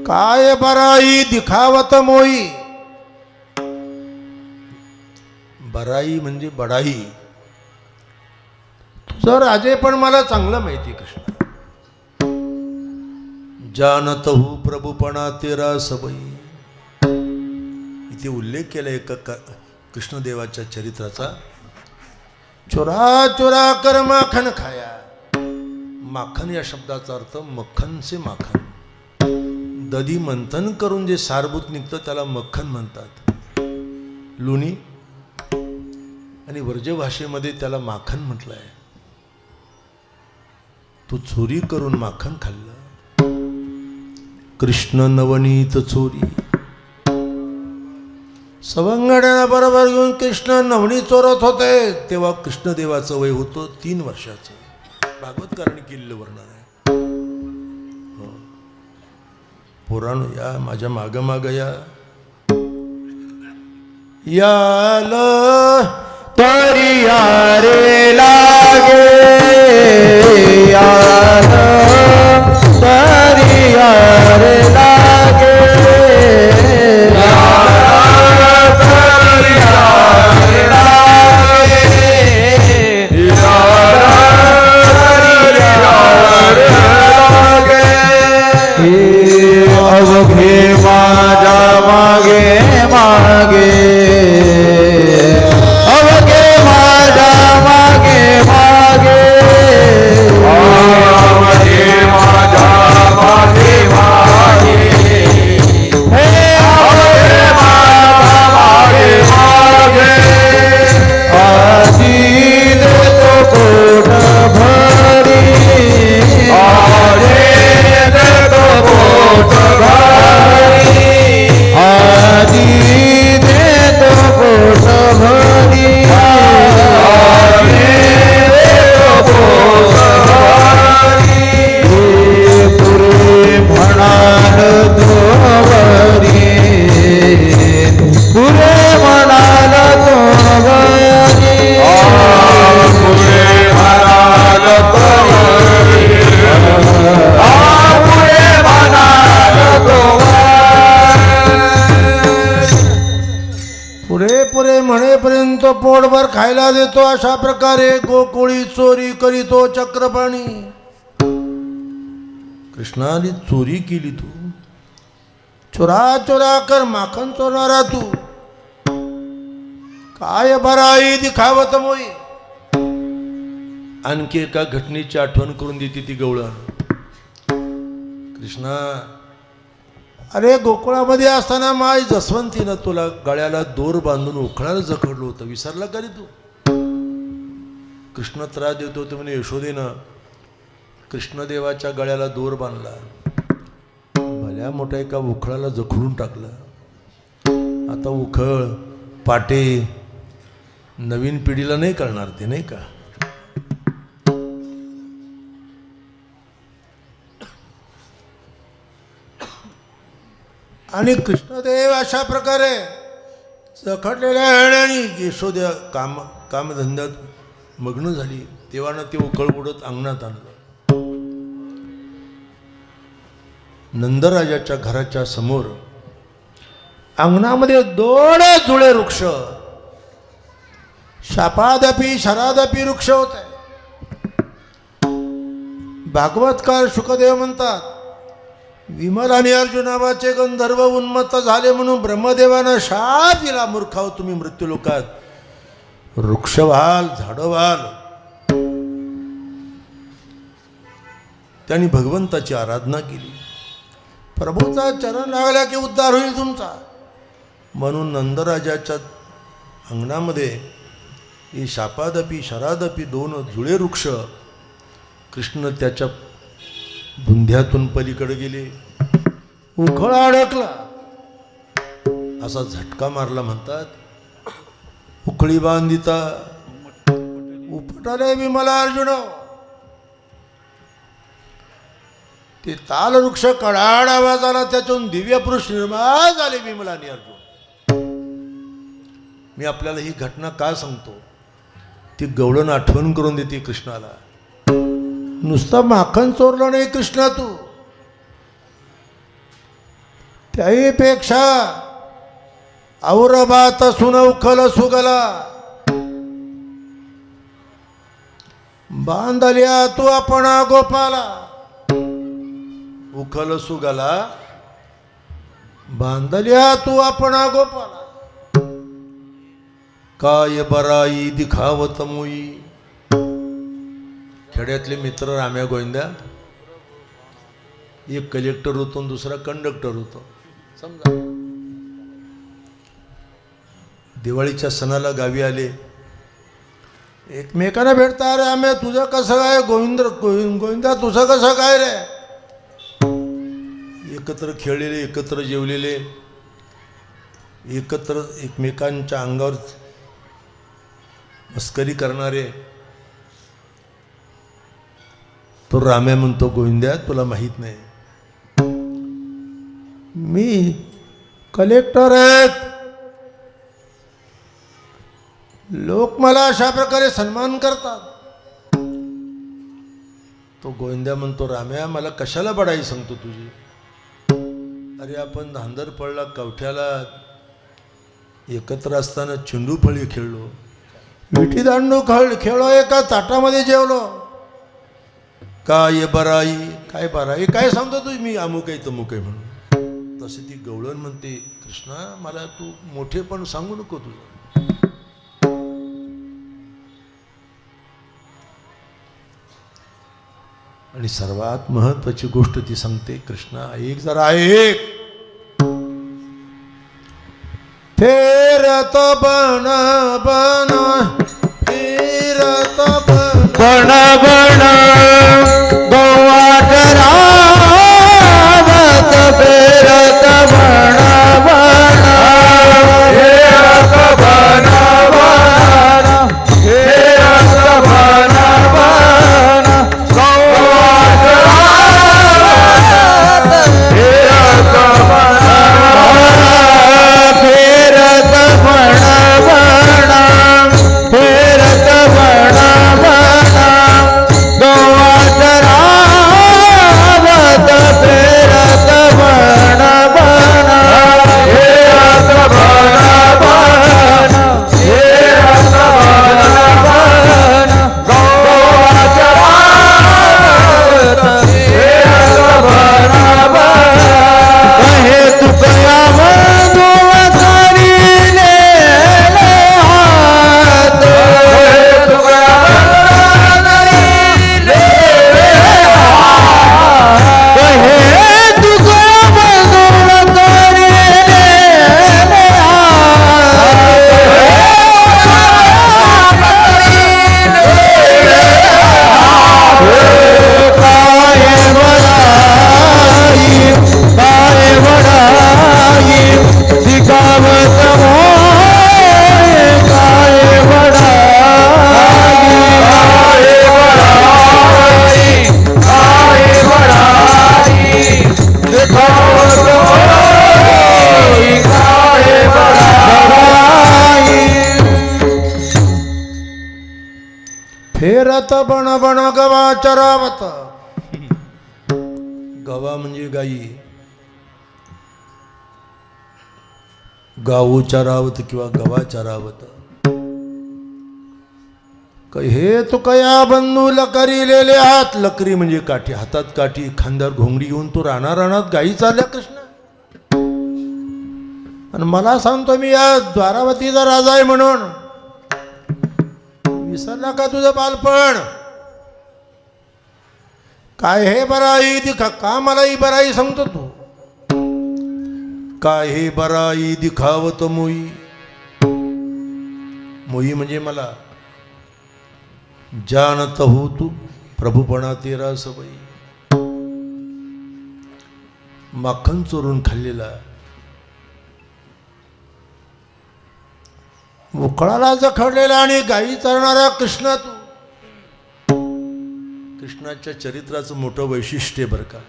[SPEAKER 3] काय बराई दिखावत मोई. बराई म्हणजे बडाई. तुझं राजे पण मला चांगलं माहिती कृष्ण. जानतहु प्रभुपणा तेरा सबई. इथे उल्लेख केला एका कृष्णदेवाच्या चरित्राचा. चोरा चोरा कर माखन खाया. माखन या शब्दाचा अर्थ मक्खन से माखन. दधी मंथन करून जे सारभूत निघतं त्याला मक्खन म्हणतात, लोणी. आणि व्रजभाषेमध्ये त्याला माखन म्हटलं आहे. तू चोरी करून माखन खाल्लं. कृष्ण नवनीत चोरी. सवंगड्यांना बरोबर घेऊन कृष्ण नवणी चोरत होते तेव्हा कृष्णदेवाचं वय होतं 3 वर्षाचं. भागवतकारांनी केलेलं वर्णन आहे. पुराण या माझ्या माग माग याल
[SPEAKER 2] तरी यारे लागे. याल तरी यारे लागे. अवघे माझा मागे मागे. अवघे माझा मागे मागे. अवघे माझा मागे मागे. हे अवघे माझा मागे मागे. आधी देतो पोट भरी. आधी देतो पोट भरी. आधी देतो पोट भरी. आधी देतो पोट भरी. पुरे म्हणाल तोवरी. पुरे म्हणाल तोवरी. पुरे म्हणाल तोवरी. पुरे म्हणाल
[SPEAKER 3] पुरे पुरे म्हणेपर्यंत पोटभर खायला देतो. अशा प्रकारे गोकुळी चोरी करीतो चक्रपाणी. कृष्णाने चोरी केली. तू चोरा चोरा कर माखन चोरणारा तू. काय बराई दिखावत मोई. आणखी एका घटनेची आठवण करून देते ती गवळण. कृष्णा, अरे गोकुळामध्ये असताना माय जसवंतीनं तुला गळ्याला दोर बांधून उखळाला जखडलं होतं, विसरला का रे तू? कृष्ण त्रास देत होते म्हणे यशोदेनं कृष्णदेवाच्या गळ्याला दोर बांधला, भल्या मोठ्या एका उखळाला जखडून टाकलं. आता उखळ पाटे नवीन पिढीला नाही कळणार ते, नाही का? आणि कृष्णदेव अशा प्रकारे जखडलेल्या वेळाने यशोद्या कामधंद्यात मग्न झाली, तेव्हानं ते उकळ उडत अंगणात आणलं. नंदराजाच्या घराच्या समोर अंगणामध्ये 2 जुळे वृक्ष, शापादपी शरादपी वृक्ष होते. भागवतकार शुकदेव म्हणतात, विमल आणि अर्जुन नावाचे गंधर्व उन्मत्त झाले म्हणून ब्रह्मदेवानं शाप दिला, मूर्खाव तुम्ही मृत्यूलोकात वृक्ष व्हाल, झाडं व्हाल. त्यांनी भगवंताची आराधना केली, प्रभूचा चरण लागला की उद्धार होईल तुमचा. म्हणून नंदराजाच्या अंगणामध्ये ही शापादपी शरादपी 2 जुळे वृक्ष, कृष्ण त्याच्या बुंध्यातून पलीकडे गेले, उखळा अडकला, असा झटका मारला. म्हणतात, उखळी बांधिता उपटाले विमला अर्जुन. ते ताल वृक्ष कडाड आवाज आला, त्यातून दिव्य पुरुष निर्माण झाले विमला आणि अर्जुन. मी आपल्याला ही घटना का सांगतो? ती गवळण आठवण करून देते कृष्णाला. नुसतं माखन चोरलं नाही कृष्णा तू, त्याहीपेक्षा औरबात सुन उखल सुगला, बांधल्या तू आपणा गोपाला. उखल सुगला बांधल्या तू आपणा गोपाला, काय बराई दिखावत मोई. खेड्यातले मित्र राम्या गोविंदा, एक कलेक्टर होतो आणि दुसरा कंडक्टर होतो. समजा दिवाळीच्या सणाला गावी आले, एकमेकांना भेटता, अरे आम्ही तुझं कसं काय, गोविंदा तुझं कसं काय रे. एकत्र खेळलेले, एकत्र जेवलेले, एकत्र एकमेकांच्या अंगावर मस्करी करणारे. तो राम्या म्हणतो, गोविंद्या तुला माहीत नाही, मी कलेक्टर आहेत, लोक मला अशा प्रकारे सन्मान करतात. तो गोविंद्या म्हणतो, राम्या मला कशाला बडाई सांगतो तुझी. अरे आपण धांदरपळला कवठ्याला एकत्र असताना चेंडू फळी खेळलो, विटी दांडू खेळलो, एका ताटामध्ये जेवलो. काय बराई, काय बराई काय सांगतो तू, मी अमुक आहे तमुक आहे म्हणून. तसे ती गवळण म्हणते, कृष्णा मला तू मोठे पण सांगू नको तुझं. आणि सर्वात महत्वाची गोष्ट ती सांगते, कृष्णा एक जरा एक, फेरत बन बन फिरत बन
[SPEAKER 2] बण गोवाट रावत फेरत बण बण, फेरत बण बण, फेरत बण बण, गोवाट रावत फेरत बण बण, फेरत बण बण,
[SPEAKER 3] चरावत बण बण गवा चरावत. गवा म्हणजे गाई. गाऊ चरावत किंवा गवा चरावत. हे तो कया बंधू लकरीलेले हात. लकरी म्हणजे काठी. हातात काठी, खांद्यावर घोंगडी घेऊन तो रानात गाई चालल्या कृष्ण. आणि मला सांगतो मी या द्वारावतीचा राजा आहे म्हणून. विसरला का तुझं बालपण? काय हे बराई दिखा का मला ही बराई सांगतो तू? काय हे बराई दिखावत मोई. मोई म्हणजे मला. जानत हो तू प्रभुपणा तेरा सबई. माखन चोरून खाल्लेला, उकळाला जखडलेला आणि गायी चरणारा कृष्णा तू. कृष्णाच्या चरित्राचं मोठं वैशिष्ट्य बरं का.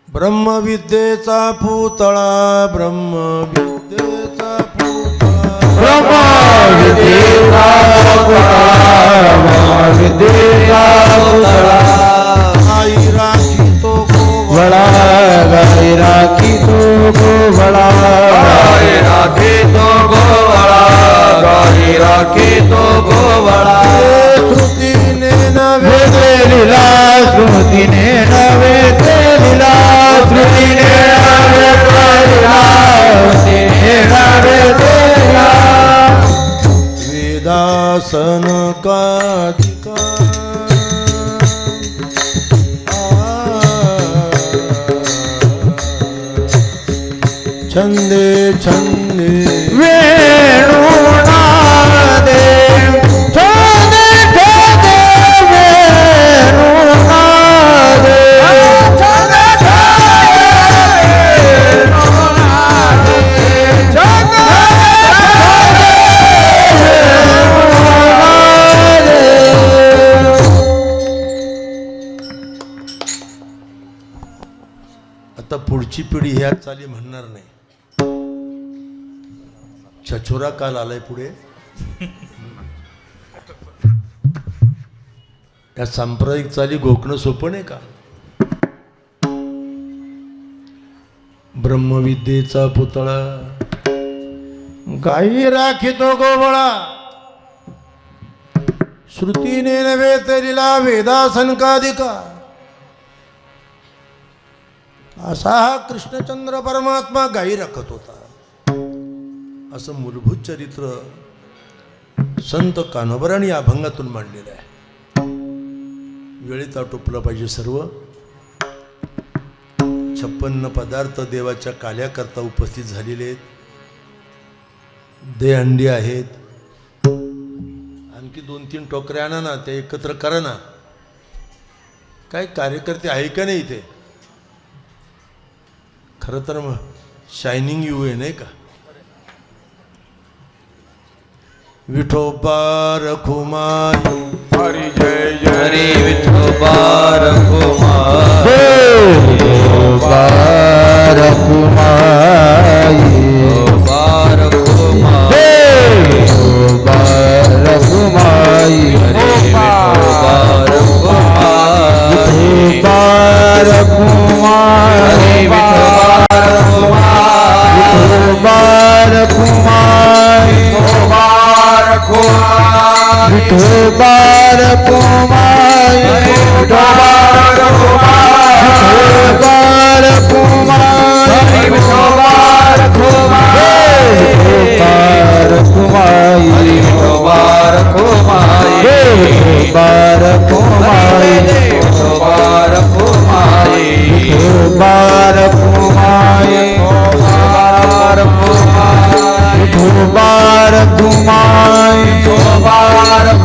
[SPEAKER 3] ब्रह्मविद्येचा पुतळा. ब्रह्मविद्येचा पुतळा. आई राखी तो गोवळा.
[SPEAKER 2] गाई राखी तो गोवळा.
[SPEAKER 1] गाई राखी तो गोवळा. गाई राखी तो गोवळा.
[SPEAKER 3] श्रुतीने नव्हे
[SPEAKER 2] ते लीला श्रुतीने नव्हे ते लीला. श्रुतीने नव्हे ते लीला. श्रुतीने नव्हे ते लीला.
[SPEAKER 3] वेदासन काधिका. छंदे छंदे
[SPEAKER 2] वेणुनादे. छंदे छंदे वेणुनादे. छंदे
[SPEAKER 3] आता पुढची पिढी ह्या चाली म्हणणार नाही. छछोरा काल आलाय पुढे. या सांप्रदायिक चाली घोकणं सोपं नाही का? ब्रह्मविद्येचा पुतळा. गाई राखितो गोवळा. श्रुतीने नव्हे तरीला वेदासनकाधिका. असा हा कृष्णचंद्र परमात्मा गाई राखत होता. असं मूलभूत चरित्र संत कान्होबरांनी या अभंगातून मांडलेलं आहे. वेळेत आटोपलं पाहिजे सर्व. 56 पदार्थ देवाच्या काल्याकरता उपस्थित झालेले आहेत. दे अंडी आहेत. आणखी 2-3 टोकऱ्या आणा ना, ते एकत्र करा ना. काय कार्यकर्ते आहे का नाही इथे? खरं तर मग शायनिंग यू आहे नाही का? विठोबा रखुमाई.
[SPEAKER 1] हरी जय जय.
[SPEAKER 2] हरी विठोबा रखुमाई. विठोबा रखुमाई. विठोबा रखुमाई. विठोबा रखुमाई. विठोबा रखुमाई. विठोबा रखुमाई. विठोबा रखुमाई. विठोबा रखुमाई. विठोबा रखुमाई. विठोबा रखुमाई. विठोबा रखुमाई. विठोबा रखुमाई. विठोबा रखुमाई. विठोबा रखुमाई. विठोबा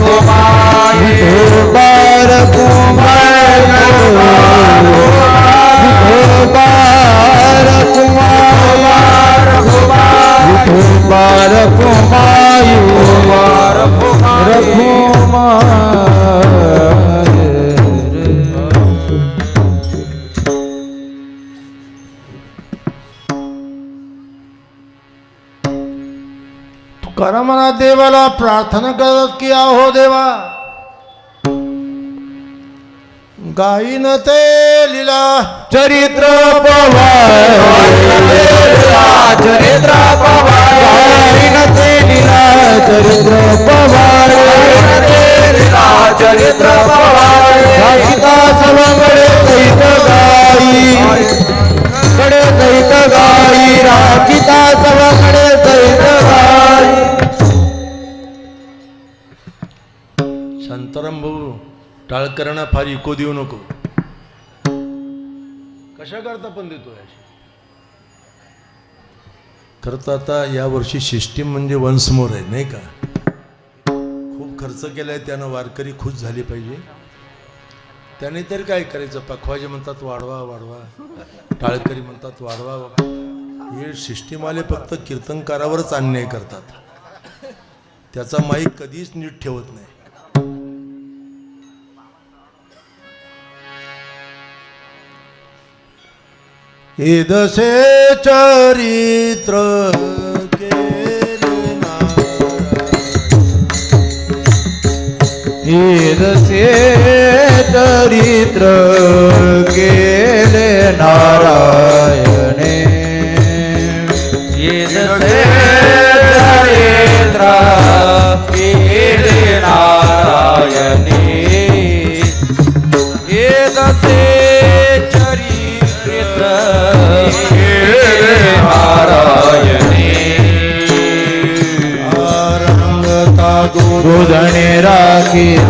[SPEAKER 2] रखुमाई. विठोबा रखुमाई. विठोबा रखुमाई. विठोबा रखुमाई. विठोबा रखुमाई.
[SPEAKER 3] परमनाथ देवाला प्रार्थना करत की आहो देवा गाईन ते लीला
[SPEAKER 2] चरित्र पवार
[SPEAKER 1] चरित्र पवार
[SPEAKER 2] गाईन ते लीला चरित्र पवार
[SPEAKER 1] चरित्र पवार
[SPEAKER 2] गाईता सवंगडे सहित गाई कडे सहित गाई राखिता सवंगडे सहित गाई.
[SPEAKER 3] शांताराम भाऊ टाळकरांना फार इको देऊ नको. कशा करता पण देतो याची खरं आता यावर्षी सिस्टीम म्हणजे वन्स मोर आहे नाही का. खूप खर्च केलाय त्यानं वारकरी खुश झाली पाहिजे. त्याने तरी काय करायचं. पखवाजे म्हणतात वाढवा वाढवा टाळकरी म्हणतात वाढवा. हे सिस्टीमवाले फक्त कीर्तनकारावरच अन्याय करतात. त्याचा माईक कधीच नीट ठेवत नाही. हे दसे चरित्र केले
[SPEAKER 2] ईदसे चरित्र केले नारायणे
[SPEAKER 1] येदसे चरित्र केले नारायणे येदसे चरित्र केले नारायणे
[SPEAKER 3] रंगता
[SPEAKER 2] गोधणे राखिताई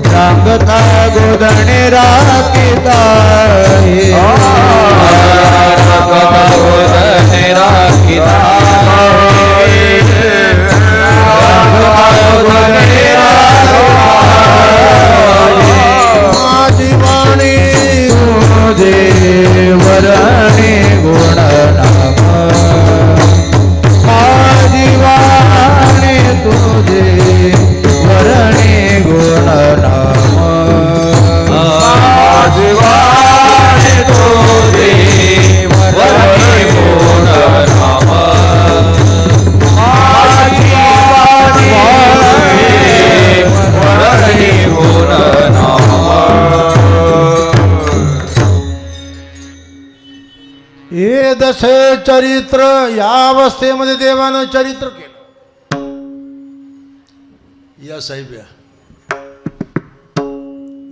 [SPEAKER 2] रांगता गोधणे राखिताई माझी वाणी देवरणी गुण नाम माझी वाणी तुझे वरणी गुण नाम
[SPEAKER 1] जीवाने तुझे वरणी गुण नाम वरणी गुण नाम.
[SPEAKER 3] हे दसे चरित्र या अवस्थेमध्ये देवानं चरित्र केलं. या साहेब या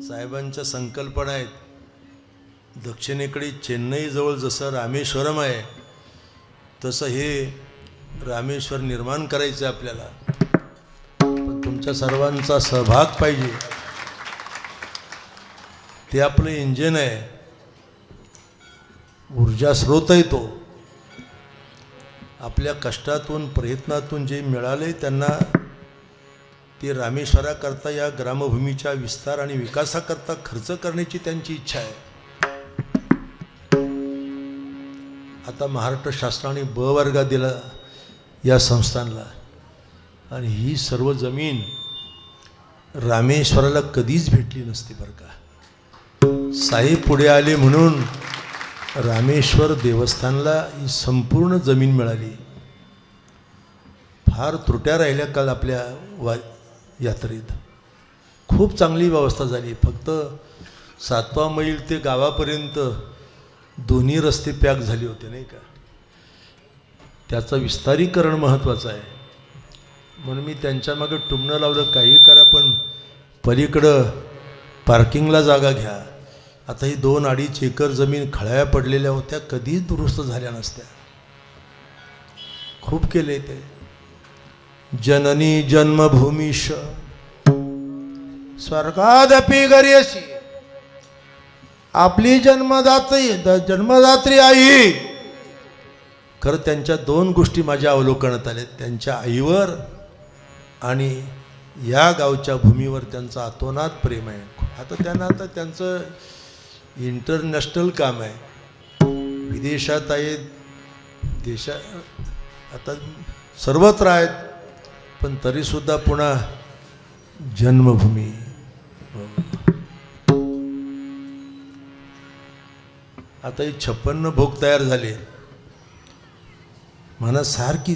[SPEAKER 3] साहेबांच्या संकल्पना आहेत. दक्षिणेकडे चेन्नईजवळ जसं रामेश्वरम आहे तसं हे रामेश्वर निर्माण करायचं आहे आपल्याला. पण तुमच्या सर्वांचा सहभाग पाहिजे. ते आपलं इंजिन आहे. ऊर्जा स्रोत आहे तो. आपल्या कष्टातून प्रयत्नातून जे मिळाले त्यांना ते रामेश्वराकरता या ग्रामभूमीच्या विस्तार आणि विकासाकरता खर्च करण्याची त्यांची इच्छा आहे. आता महाराष्ट्र शासनाने ब वर्ग दिला या संस्थानला आणि ही सर्व जमीन रामेश्वराला कधीच भेटली नसती बरं का. साहेब पुढे आले म्हणून रामेश्वर देवस्थानला ही संपूर्ण जमीन मिळाली. फार त्रुट्या राहिल्या काल आपल्या यात्रेत. खूप चांगली व्यवस्था झाली. फक्त 7वा मैल ते गावापर्यंत दोन्ही रस्ते पॅक झाले होते नाही का. त्याचं विस्तारीकरण महत्त्वाचं आहे. म्हणून मी त्यांच्या मागे टुमणं लावलं काही करा पण पलीकडं पार्किंगला जागा घ्या. आता ही 2-2.5 एकर जमीन खळ्या पडलेल्या होत्या. कधीच दुरुस्त झाल्या नसत्या. खूप केले ते. जननी जन्मभूमीश स्वर्गादपि गरीयसी. आपली जन्मदात्री आई. खरं त्यांच्या 2 गोष्टी माझ्या अवलोकनात आल्या. त्यांच्या आईवर आणि या गावच्या भूमीवर त्यांचं अतोनात प्रेम आहे. आता त्यांचं इंटरनॅशनल काम आहे. विदेशात आहेत, आता सर्वत्र आहेत, पण तरीसुद्धा पुन्हा जन्मभूमी. आता हे 56 भोग तयार झाले. मनात सारखी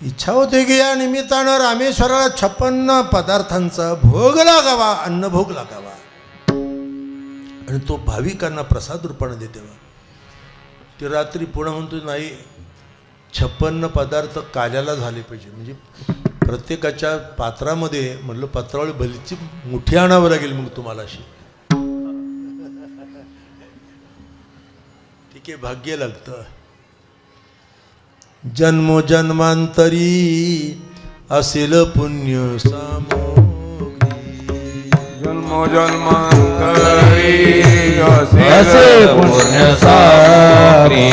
[SPEAKER 3] इच्छा होते की या निमित्तानं रामेश्वराला 56 पदार्थांचा भोग लागावा, अन्नभोग लागावा आणि तो भाविकांना प्रसाद रूपाने देतेवा. ते रात्री पुन्हा म्हणतो नाही 56 पदार्थ काल्याला झाले पाहिजे, म्हणजे प्रत्येकाच्या पात्रामध्ये म्हटलं पात्रावळी भलीची मुठी आणावं लागेल मग तुम्हाला अशी. ठीक आहे, भाग्य लागतं. जन्मोजन्मांतरी असेल पुण्य सामोगी,
[SPEAKER 1] जन्मोजन्मांतरी
[SPEAKER 2] असे पुण्य सागरी.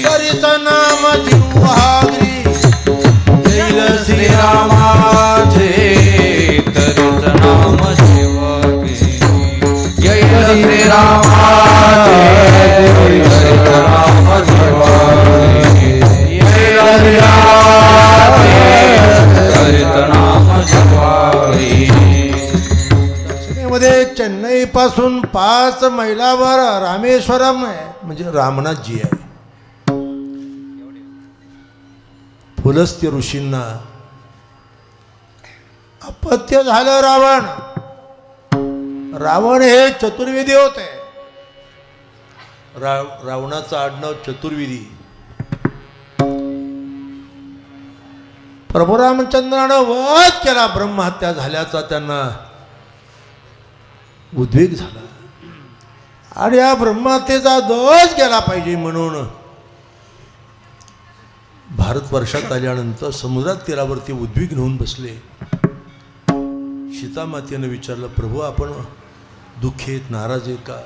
[SPEAKER 3] हरिच नाम जिव्हाग्री जैल
[SPEAKER 1] श्रीरामाचे तरीच नाम शिवागे. जय श्रीरामाचे तरीच नाम शिवागे. जय श्रीरामाचे तरीच नाम शिवागे.
[SPEAKER 3] मध्ये चेन्नई पासून 5 मैलावर रामेश्वरम आहे, म्हणजे रामनाथजी आहे. पुलस्त्य ऋषींना अपत्य झालं. रावण हे चतुर्वेदी होते. रावणाचं आडनाव चतुर्वेदी. प्रभू रामचंद्रानं वध केला. ब्रह्महत्या झाल्याचा त्यांना उद्वेग झाला आणि या ब्रह्महत्येचा दोष गेला पाहिजे म्हणून भारतवर्षात आल्यानंतर समुद्रात तीरावरती उद्विग्न होऊन बसले. सीतामातेनं विचारलं, प्रभू आपण दुःखीत नाराज आहे का?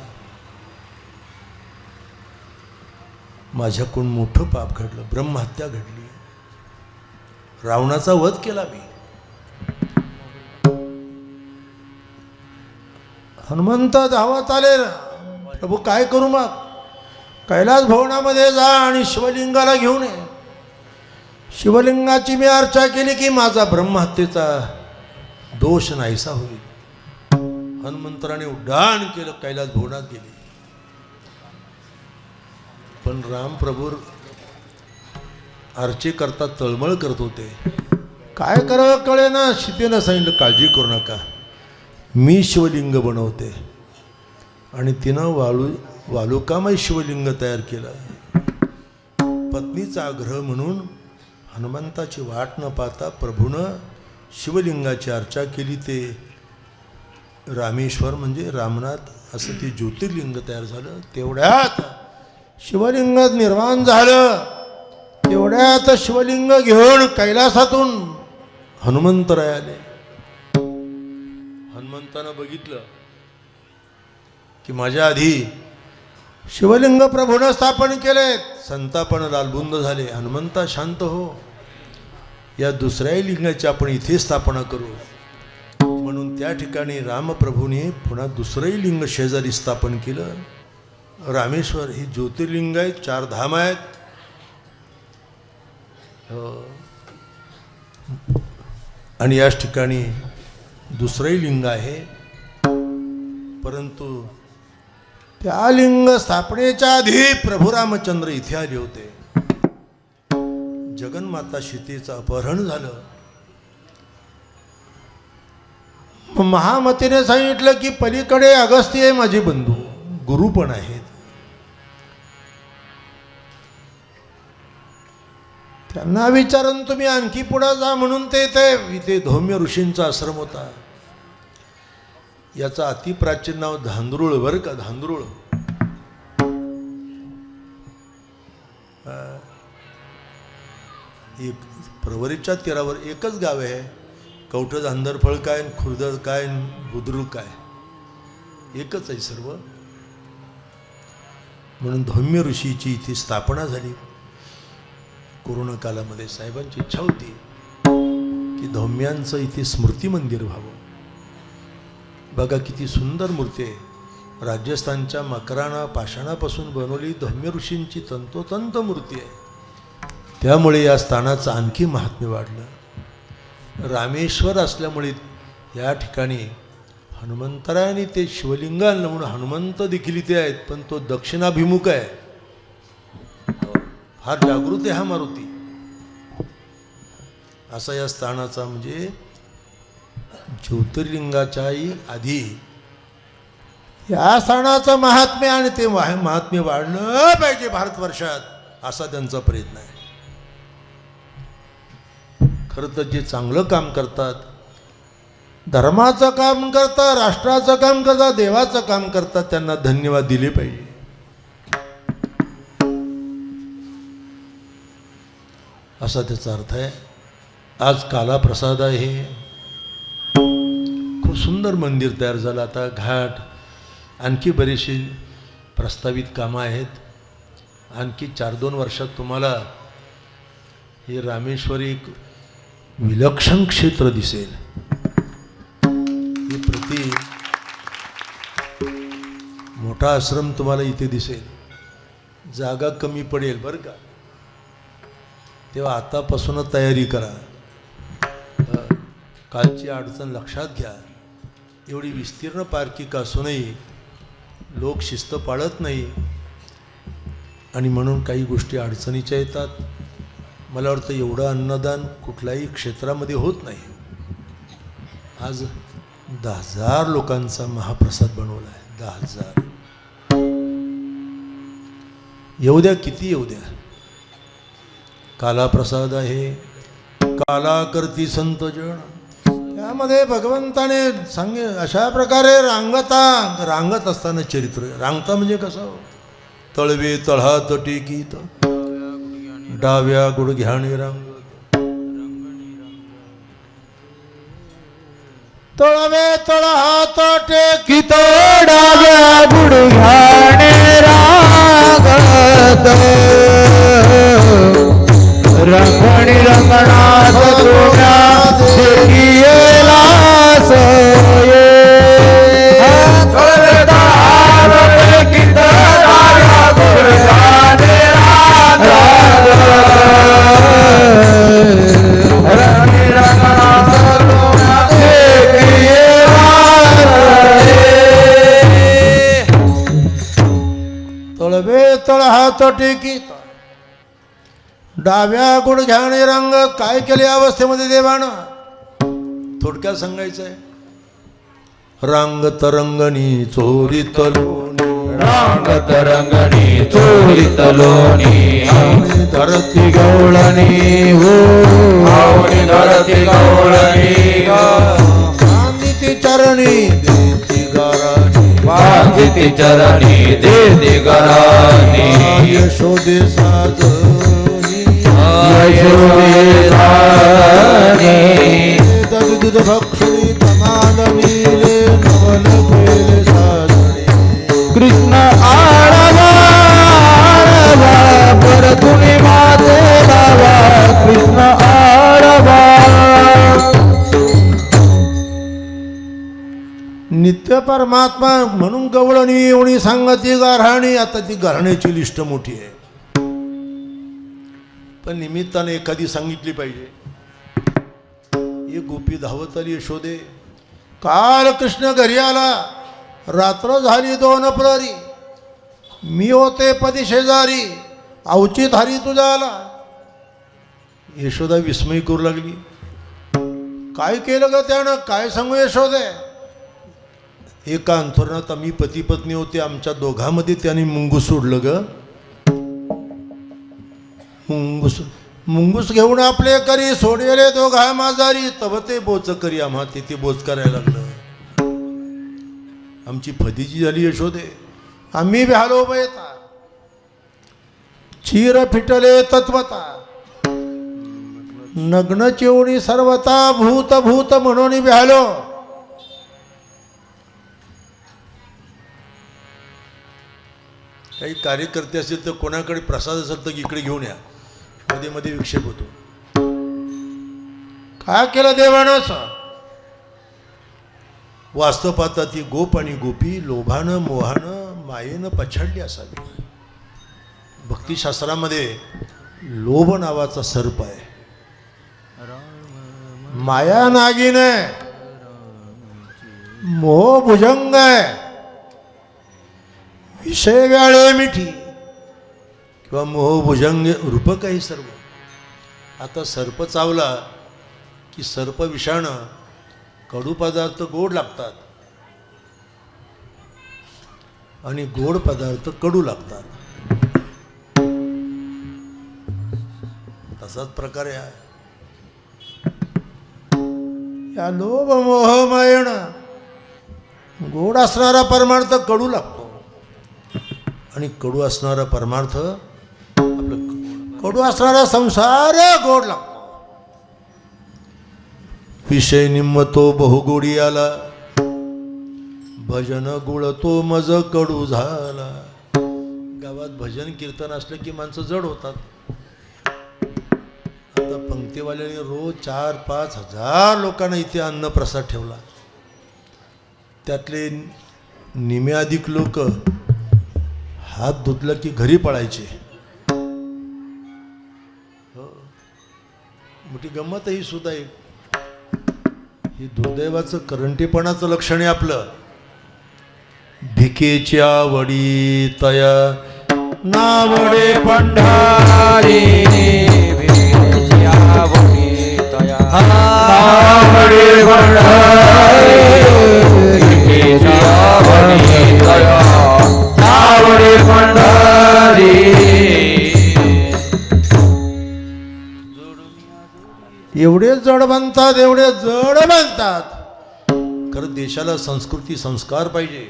[SPEAKER 3] माझ्याकडून मोठं पाप घडलं, ब्रह्महत्या घडली, रावणाचा वध केला मी. हनुमंत धावत आले. प्रभू काय करू मग? कैलास भवनामध्ये जा आणि शिवलिंगाला घेऊन ये. शिवलिंगाची मी अर्चा केली की माझा ब्रह्महत्येचा दोष नाहीसा होईल. हनुमंतराने उड्डाण केलं, कैलास भवनात गेले. पण राम प्रभू अर्चे करता तळमळ करत होते. काय करावं कळेना. सीतेनं सांगितलं, काळजी करू नका, मी शिवलिंग बनवते. आणि तिनं वालुकामय शिवलिंग तयार केलं. पत्नीचा आग्रह म्हणून हनुमंताची वाट न पाहता प्रभूनं शिवलिंगाची अर्चा केली. ते रामेश्वर म्हणजे रामनाथ असं ते ज्योतिर्लिंग तयार झालं. तेवढ्यात शिवलिंग निर्माण झालं. तेवढ्यात शिवलिंग घेऊन कैलासातून हनुमंतराय आले. हनुमंतानं बघितलं की माझ्या आधी शिवलिंग प्रभूनं स्थापन केले. संतापानं लालबुंद झाले. हनुमंता शांत हो, या दुसऱ्याही लिंगाची आपण इथे स्थापना करू. म्हणून त्या ठिकाणी रामप्रभूने पुन्हा दुसरंही लिंग शेजारी स्थापन केलं. रामेश्वर ही ज्योतिर्लिंग आहेत, 4 धाम आहेत. आणि याच ठिकाणी दुसरंही लिंग आहे. परंतु त्या लिंग स्थापनेच्या आधी प्रभू रामचंद्र इथे आले होते. जगन्माता सीतेचं अपहरण झालं. महामतीने सांगितलं की पलीकडे अगस्त्य आहे, माझे बंधू, गुरु पण आहेत. त्यांना विचारून तुम्ही आणखी पुढे जा म्हणून ते इथे धौम्य ऋषींचा आश्रम होता. याचं अतिप्राचीन नाव धांदरूळ बरं का, धांदरूळ. एक प्रवरीच्या तीरावर एकच गाव आहे. कवठज अंधरफळ काय, खुर्द काय, बुद्रुक काय, एकच आहे सर्व. म्हणून धौम्य ऋषीची इथे स्थापना झाली. कोरोना कालामध्ये साहेबांची इच्छा होती की धौम्यांचं इथे स्मृती मंदिर व्हावं. बघा किती सुंदर मूर्ती आहे. राजस्थानच्या मकराणा पाषाणापासून बनवली धौम्य ऋषींची तंतोतंत मूर्ती आहे. त्यामुळे या स्थानाचं आणखी महात्म्य वाढलं. रामेश्वर असल्यामुळे या ठिकाणी हनुमंतरायाने ते शिवलिंग आणलं म्हणून हनुमंत देखील इथे आहेत. पण तो दक्षिणाभिमुख आहे. हा जागृत आहे हा मारुती असा या स्थानाचा म्हणजे ज्योतिर्लिंगाच्याही आधी या स्थानाचं महात्म्य आणि ते महात्म्य वाढलं पाहिजे भारतवर्षात असा त्यांचा प्रयत्न आहे. खरं तर जे चांगलं काम करतात, धर्माचं काम करतात, राष्ट्राचं काम करतात, देवाचं काम करतात, त्यांना धन्यवाद दिले पाहिजे. असा त्याचा अर्थ आहे. आज कालाप्रसाद आहे, खूप सुंदर मंदिर तयार झालं. आता घाट आणखी बरीचशी प्रस्तावित कामं आहेत. आणखी 4-2 वर्षात तुम्हाला हे रामेश्वरी एक विलक्षण क्षेत्र दिसेल. हे प्रति मोठा आश्रम तुम्हाला इथे दिसेल. जागा कमी पडेल बरं का, तेव्हा आतापासूनच तयारी करा. कालची अडचण लक्षात घ्या. एवढी विस्तीर्ण पार्किका असूनही लोक शिस्त पाळत नाही आणि म्हणून काही गोष्टी अडचणीच्या येतात. मला वाटतं एवढं अन्नदान कुठल्याही क्षेत्रामध्ये होत नाही. आज 10,000 लोकांचा महाप्रसाद बनवला आहे. 10,000 येऊ द्या, किती येऊ द्या. कालाप्रसाद आहे. काला करती संत जण, त्यामध्ये भगवंताने अशा प्रकारे रांगत असताना चरित्र. रांगता म्हणजे कसं, तळवे तळहात टेकीत डाव्या गुडघ्याने रांगत, तळवे तळहात टेकीत
[SPEAKER 1] डाव्या गुडघ्याने रांगत, रंगणी रंगणात तुझ्या देखियेला सोये.
[SPEAKER 3] तळवे तळहात टेकीत डाव्या गुडघ्याने रंग. काय केले अवस्थेमध्ये देवानं, थोडक्यात सांगायचं आहे. रांग तरंगणी चोरी तलोनी,
[SPEAKER 1] रांग तरंगणी चोरी तलोनी,
[SPEAKER 3] धरती गवळणी
[SPEAKER 1] हो धरती गवळणी,
[SPEAKER 3] बांधिती चरणी देती गाराणी,
[SPEAKER 1] बांधिती चरणी देती गराणी,
[SPEAKER 3] यशोदे साजनी,
[SPEAKER 1] यशोदे साजनी,
[SPEAKER 3] दूध भक्षणी तमाल नीले नवल केले साजणी.
[SPEAKER 1] कृष्ण आळवा आळवा परतुनी माते बाबा, कृष्ण आळवा.
[SPEAKER 3] नित्य परमात्मा म्हणून गवळणी एवढी सांगती गारहाणी. आता ती गारहाण्याची लिस्ट मोठी आहे, पण निमित्ताने एखादी सांगितली पाहिजे. एक गोपी धावत आली यशोदे. काल कृष्ण घरी आला, रात्र झाली 2 प्रहरी, मी होते पदी शेजारी, अवचित हरी तुझा आला. यशोदा विस्मय करू लागली. काय केलं ग त्यानं, काय सांगू यशोदे. एका अंथरुणात आम्ही पती पत्नी होते, आमच्या दोघांमध्ये त्याने मुंगूस सोडलं ग. मुंगूस घेऊन आपले करी सोडले दोघा माजारी, तव ते बोच करी आम्हा तिथे बोच करायला लागलं. आमची फदीची झाली यशोदे. आम्ही भ्यालो बयता, चीर फिटले तत्वता, नग्न चिवणी सर्वता, भूत भूत म्हणून भ्यालो. काही कार्यकर्ते असतील तर कोणाकडे प्रसाद असेल तर इकडे घेऊन या. मध्ये मध्ये विक्षेप होतो. काय केलं देवानं, वास्तव पाहता ती गोप आणि गोपी लोभानं मोहानं मायेनं पछाडली असावी. भक्तिशास्त्रामध्ये लोभ नावाचा सर्प आहे. माया नागिन आहे, मोह भुजंग आहे, विषय व्याळे मिठी किंवा मोहभुजंग रूपक आहे सर्व. आता सर्प चावला की सर्प विषाणं कडू पदार्थ गोड लागतात आणि गोड पदार्थ कडू लागतात. तसाच प्रकार आहे. या लोभ मोह मायण गोड असणारा परमार्थ कडू लागतो आणि कडू असणारा परमार्थ आपलं कडू असणारा संसार गोड लागतो. विषय निम्म तो बहुगोडी आला, भजन गुळ तो मज कडू झाला. गावात भजन कीर्तन असलं की माणसं जड होतात. आता पंक्तीवाल्याने रोज 4-5 हजार लोकांना इथे अन्नप्रसाद ठेवला. त्यातले निम्याधिक लोक हात धुतलं की घरी पळायचे. हो, मोठी गंमत ही सुद्धा एक. ही दुर्दैवाचं करंटीपणाचं लक्षण आहे आपलं. भिकेच्या वडी तया नावडे
[SPEAKER 1] पंढारी
[SPEAKER 3] एवढे जड बनतात, एवढे जड बनतात. खरं देशाला संस्कृती संस्कार पाहिजे.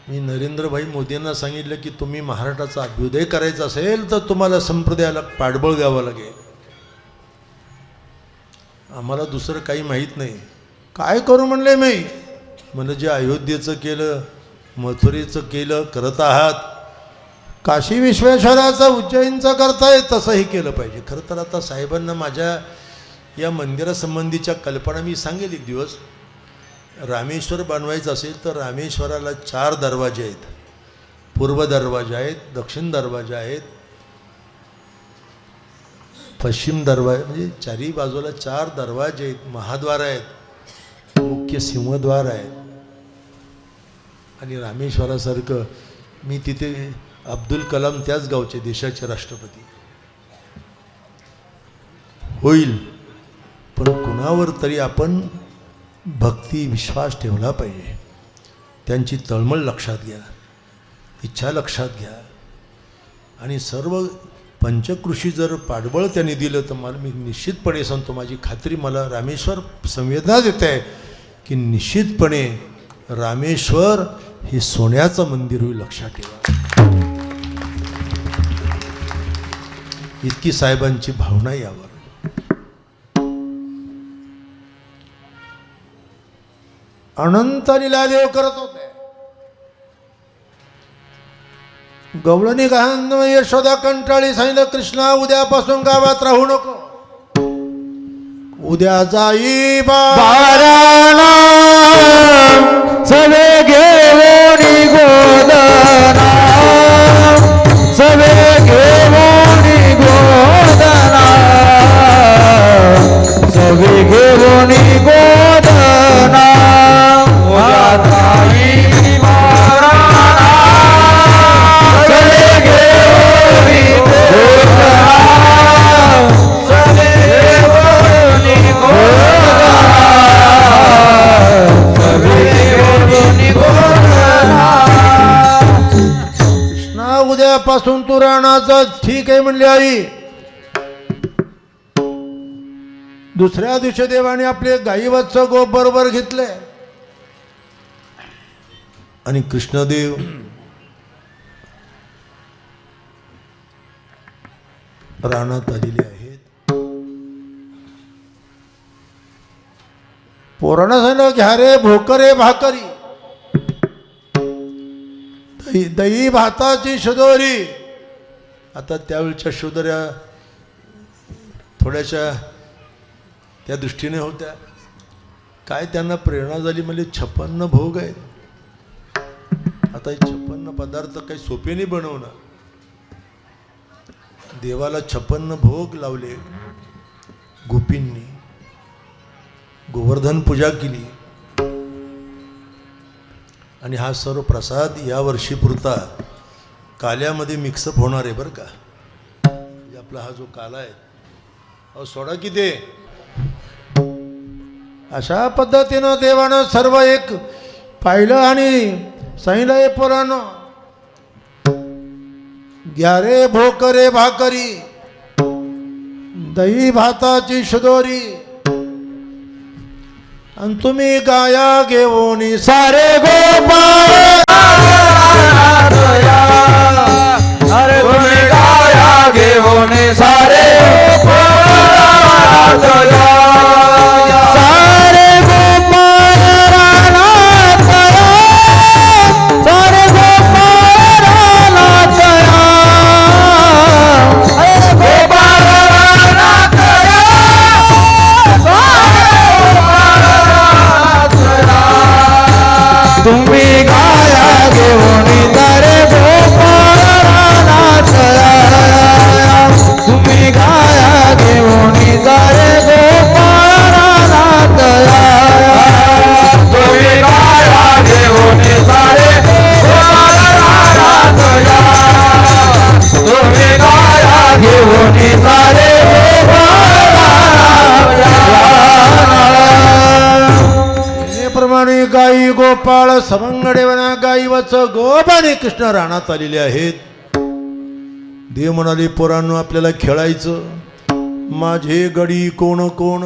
[SPEAKER 3] मी नरेंद्रभाई मोदींना सांगितलं की तुम्ही महाराष्ट्राचा अभ्युदय करायचा असेल तर तुम्हाला संप्रदायाला पाठबळ द्यावं लागेल. आम्हाला दुसरं काही माहीत नाही. काय करू म्हणले मी. म्हणजे जे अयोध्येचं केलं, मथुरेचं केलं करत आहात, काशी विश्वेश्वराचं उज्जैनचं करताय तसंही केलं पाहिजे. खरं तर आता साहेबांना माझ्या या मंदिरासंबंधीच्या कल्पना मी सांगेल एक दिवस. रामेश्वर बनवायचं असेल तर रामेश्वराला 4 दरवाजे आहेत. पूर्व दरवाजा आहेत, दक्षिण दरवाजा आहेत, पश्चिम दरवाजा, म्हणजे चारही बाजूला 4 दरवाजे आहेत, महाद्वार आहेत, मुख्य सिंहद्वार आहेत. आणि रामेश्वरासारखं मी तिथे अब्दुल कलाम त्याच गावचे देशाचे राष्ट्रपती होईल. पण कुणावर तरी आपण भक्ती विश्वास ठेवला पाहिजे. त्यांची तळमळ लक्षात घ्या, इच्छा लक्षात घ्या. आणि सर्व पंचकृषी जर पाठबळ त्यांनी दिलं तर मला मी निश्चितपणे सांगतो, माझी खात्री मला रामेश्वर संवेदना देते आहे की निश्चितपणे रामेश्वर हे सोन्याचं मंदिर होईल. लक्षात ठेवा. इतकी साहेबांची भावना यावर. अनंत लीलादेव करत होते. गवळणी गहाण यशोदा कंटाळी सांगितलं, कृष्णा उद्यापासून गावात राहू नको. उद्या जाई
[SPEAKER 1] बाराणा सवे घेऊनी गोदना, सवे घेऊनी गोदना, सवे घेऊनी गोदना. उद्या जाई बाराणा सवे घेऊनी गोदना, सवे घेऊनी गोदना, सवे घेऊनी गोदना.
[SPEAKER 3] कृष्णा उद्यापासून तू राहण्याचं ठीक आहे म्हणली आई. दुसऱ्या दिवशी देवाने आपले गाईवत्स गोप बरोबर घेतले आणि कृष्णदेव रानात आलेले आहेत. पोरानं सांगितलं घ्या रे भोकरे भाकरी, दही भाताची शुदोरी. आता त्यावेळच्या शुदोऱ्या थोड्याशा त्या दृष्टीने होत्या. काय त्यांना प्रेरणा झाली म्हणजे 56 भोग आहेत. आता हे 56 पदार्थ काही सोपे नाही बनवणं. देवाला 56 भोग लावले. गोपींनी गोवर्धन पूजा केली आणि हा सर्व प्रसाद या वर्षीपुरता काल्यामध्ये मिक्सअप होणार आहे बरं का. म्हणजे आपला हा जो काला आहे अहो सोडा की ते. अशा पद्धतीनं देवानं सर्व एक पाहिलं आणि सांगितलं हे पोरानं घ्या रे भोकरे भाकरी दही भाताची शिदोरी आणि तुम्ही गाया घेऊन सारे गोपाळ
[SPEAKER 1] अरे तुम्ही गाया घेऊन सारे गोपाळ सारे गोपाळ रानात सारे गोपाळ रानात गोपाळ रानात तुम्ही गाया घेऊन सारे गोपाळ रानात तुम्ही गाया घेऊन सारे गोपाळ रानात तुम्ही गाया घेऊन सारे गोपाळ रानात तुम्ही गाया घेऊन सारे
[SPEAKER 3] प्रमाणे गाई गोपाळ सवंगडेवना गाई वच गोपाने कृष्ण रानात आलेले आहेत. देव म्हणाले पोरांनो आपल्याला खेळायचं. माझे गडी कोण कोण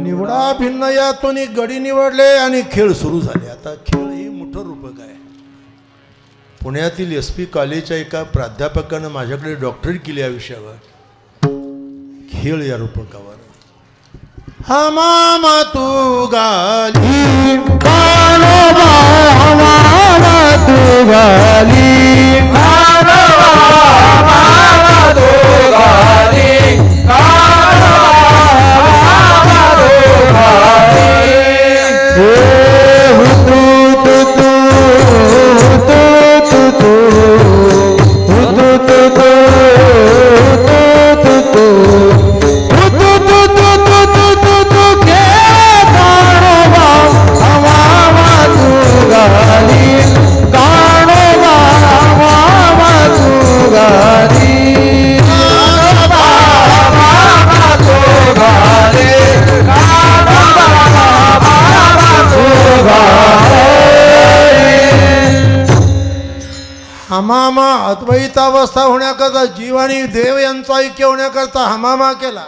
[SPEAKER 3] निवडा भिन्न यातून गडी निवडले आणि खेळ सुरू झाले. आता खेळ हे मोठं रूपक आहे. पुण्यातील SP कॉलेजच्या एका प्राध्यापकानं माझ्याकडे डॉक्टरेट केली या विषयावर खेळ या रूपकावर. हा मामा तू गाली
[SPEAKER 1] कानोबा मामा तू गाली कानोबा मामा तू गाली कानोबा मामा तू गाली तू
[SPEAKER 3] हमामा अद्वैतावस्था होण्याकरता जीव आणि देव यांचा ऐक्य होण्याकरता हमामा केला.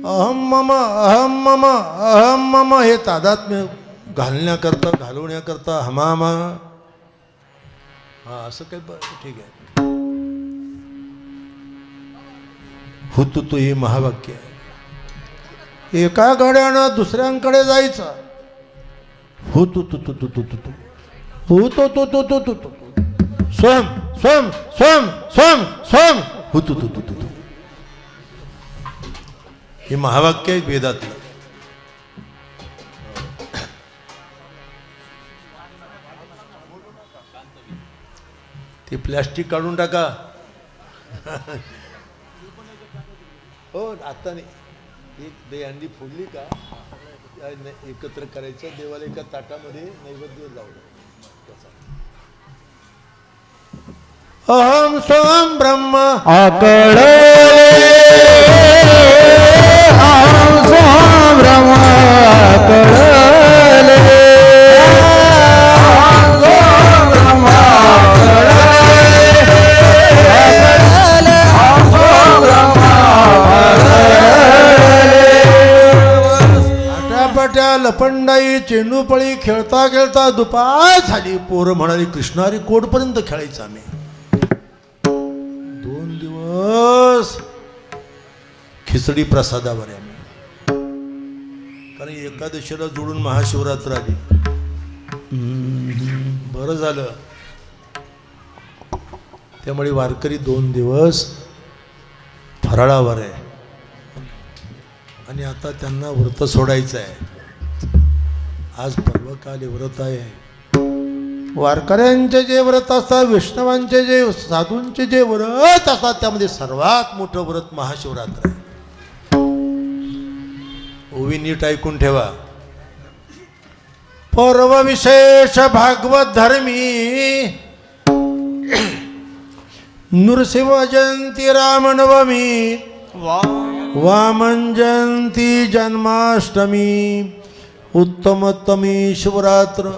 [SPEAKER 3] अहम मम अहम मम अहम मम हे तादात्म्य घालवण्याकरता हमामा. हा असं काही ठीक आहे. हुतुतु हे महावाक्य आहे. एका गाड्यानं दुसऱ्यांकडे जायचं. हुतुतुतुतुतुतु हुतुतुतुतुतु स्वम स्वम स्वम स्वम स्वम हुतुतुतुतु हे महावाक्य आहे वेदातलं. ते प्लॅस्टिक काढून टाका. हो आता नाही. एक दहीहंडी फोडली का एकत्र करायचं देवाला एका ताटामध्ये नैवेद्य लावलं. अहम स्वम ब्रह्म
[SPEAKER 1] आकळे अहम स्वम ब्रह्म आकळे अहम स्वम ब्रह्म आकळे अहम स्वम ब्रह्म
[SPEAKER 3] आट्यापाट्या लपंडाई चेंडूपळी खेळता खेळता दुपार झाली. पोरं म्हणाली कृष्णारी कोटपर्यंत खेळायचं आम्ही. 2 दिवस खिचडी प्रसादावर आहे आम्ही. कारण एकादशीला जोडून महाशिवरात्र आली. बरं झालं. त्यामुळे वारकरी 2 दिवस फराळावर आहे आणि आता त्यांना व्रत सोडायचं आहे. आज पर्वकाली व्रत आहे. वारकऱ्यांचे जे व्रत असतात, वैष्णवांचे जे साधूंचे जे व्रत असतात, त्यामध्ये सर्वात मोठं व्रत महाशिवरात्र आहे. ओवी नीट ऐकून ठेवा. पर्व विशेष भागवत धर्मी नृसिंह जयंती रामनवमी वामन जयंती जन्माष्टमी उत्तमोत्तमी शिवरात्र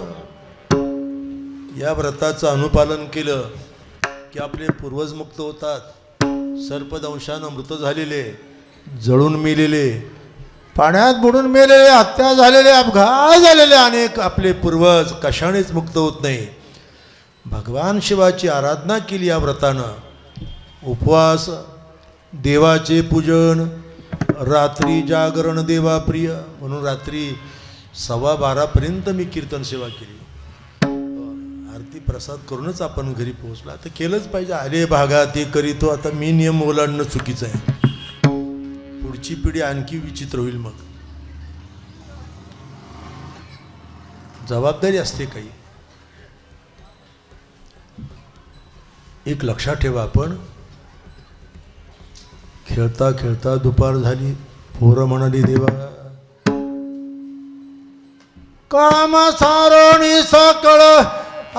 [SPEAKER 3] या व्रताचं अनुपालन केलं की आपले पूर्वज मुक्त होतात. सर्पदंशानं मृत झालेले, जळून मेलेले, पाण्यात बुडून मेलेले, हत्या झालेले, अपघात झालेले अनेक आपले पूर्वज कशानेच मुक्त होत नाही. भगवान शिवाची आराधना केली या व्रतानं. उपवास, देवाचे पूजन, रात्री जागरण देवाप्रिय म्हणून रात्री 12:15पर्यंत मी कीर्तन सेवा केली. आरती प्रसाद करूनच आपण घरी पोहोचला. तर केलंच पाहिजे. आले भागात ते करीतो. आता मी नियम ओलांडणं चुकीचं आहे. पुढची पिढी आणखी विचित्र होईल. मग जबाबदारी असते काही. एक लक्षात ठेवा, आपण खेळता खेळता दुपार झाली. पोरं म्हणाली देवा काम सारोणी सकळ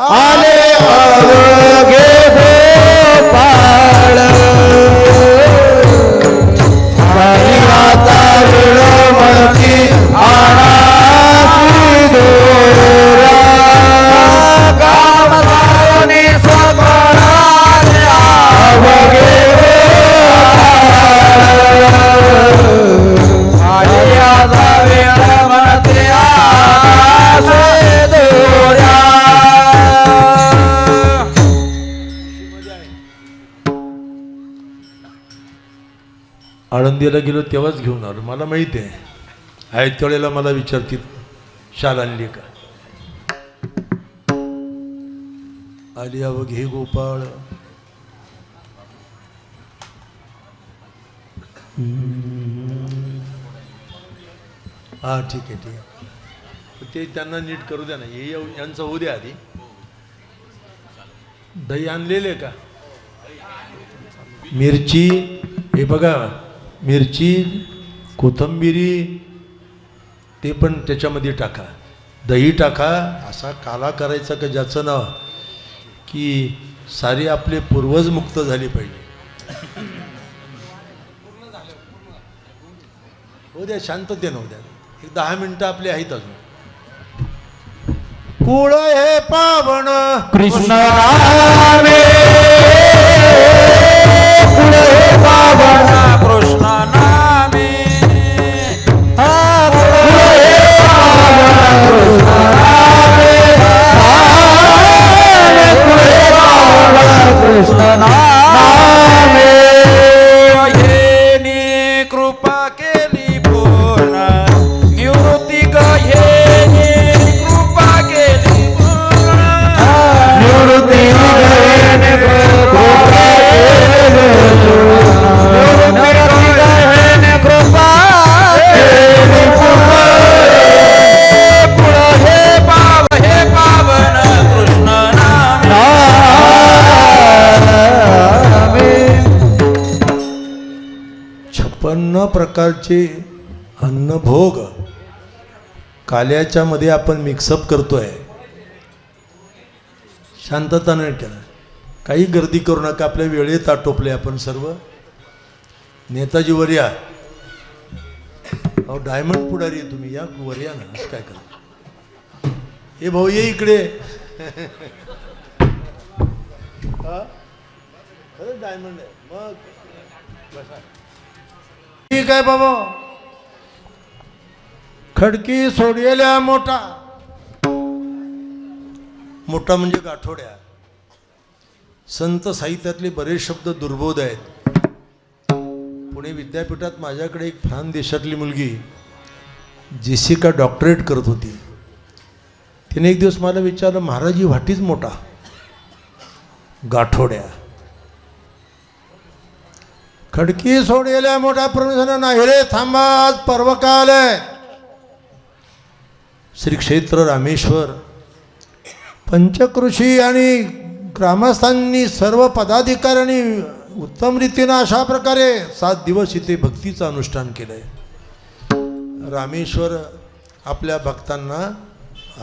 [SPEAKER 1] आले अवघे गोपाळ साई आता विळमती आणाची दोरा काम सारोणी सकळ अवघे आले आता विळमती आणाची दोरा.
[SPEAKER 3] आळंदीला गेलो तेव्हाच घेऊन आलो. मला माहिती आहे त्यावेळेला मला विचारतील शाल आणली का. आली अवघे गोपाळ. हा ठीक आहे ठीक आहे. ते त्यांना नीट करू द्या ना. हे यांचं होऊ द्या आधी. दही आणलेले का. मिरची हे बघा, मिरची कोथिंबिरी ते पण त्याच्यामध्ये टाका. दही टाका. असा काला करायचा का ज्याचं नाव की सारे आपले पूर्वज मुक्त झाले पाहिजे. हो द्या, शांततेनं हो द्या. एक 10 मिनिटं आपले आहेत अजून. कुळ हे पावन
[SPEAKER 1] कृष्ण नामे कुळ हे पावन
[SPEAKER 2] कृष्ण नामे
[SPEAKER 1] कुळ हे पावन कृष्ण नामे कुळ हे पावन कृष्ण नामे
[SPEAKER 2] येनी कृपा केली पूर्ण निवृत्ती येनी कृपा केली पूर्ण
[SPEAKER 1] निवृत्ती गयने कृपा
[SPEAKER 3] प्रकारचे अन्नभोग काल्याच्या मध्ये आपण मिक्सअप करतोय. शांतता नाही केला. काही गर्दी करू नका. आपल्या वेळेत आटोपले आपण सर्व. नेताजी वर या. अहो डायमंड पुढारी तुम्ही या वर या ना. असं काय करा. हे भाऊ ये इकडे. खरंच डायमंड आहे. मग बसा. ठीक आहे बाबा. खडकी सोडलेल्या मोठा. मोठा म्हणजे गाठोड्या. संत साहित्यातले बरेच शब्द दुर्बोध आहेत. पुणे विद्यापीठात माझ्याकडे एक फ्रान्स देशातली मुलगी जेसिका डॉक्टरेट करत होती. तिने एक दिवस मला विचारलं, महाराज ही व्हॉट इज मोठा. गाठोड्या. खडकी सोडलेल्या मोठ्या प्रमुखांना नाही रे थांबा, आज पर्वकाल आहे. श्री क्षेत्र रामेश्वर. पंचकृषी आणि ग्रामस्थांनी सर्व पदाधिकाऱ्यांनी उत्तम रीतीनं अशा प्रकारे 7 दिवस इथे भक्तीचं अनुष्ठान केलंय. रामेश्वर आपल्या भक्तांना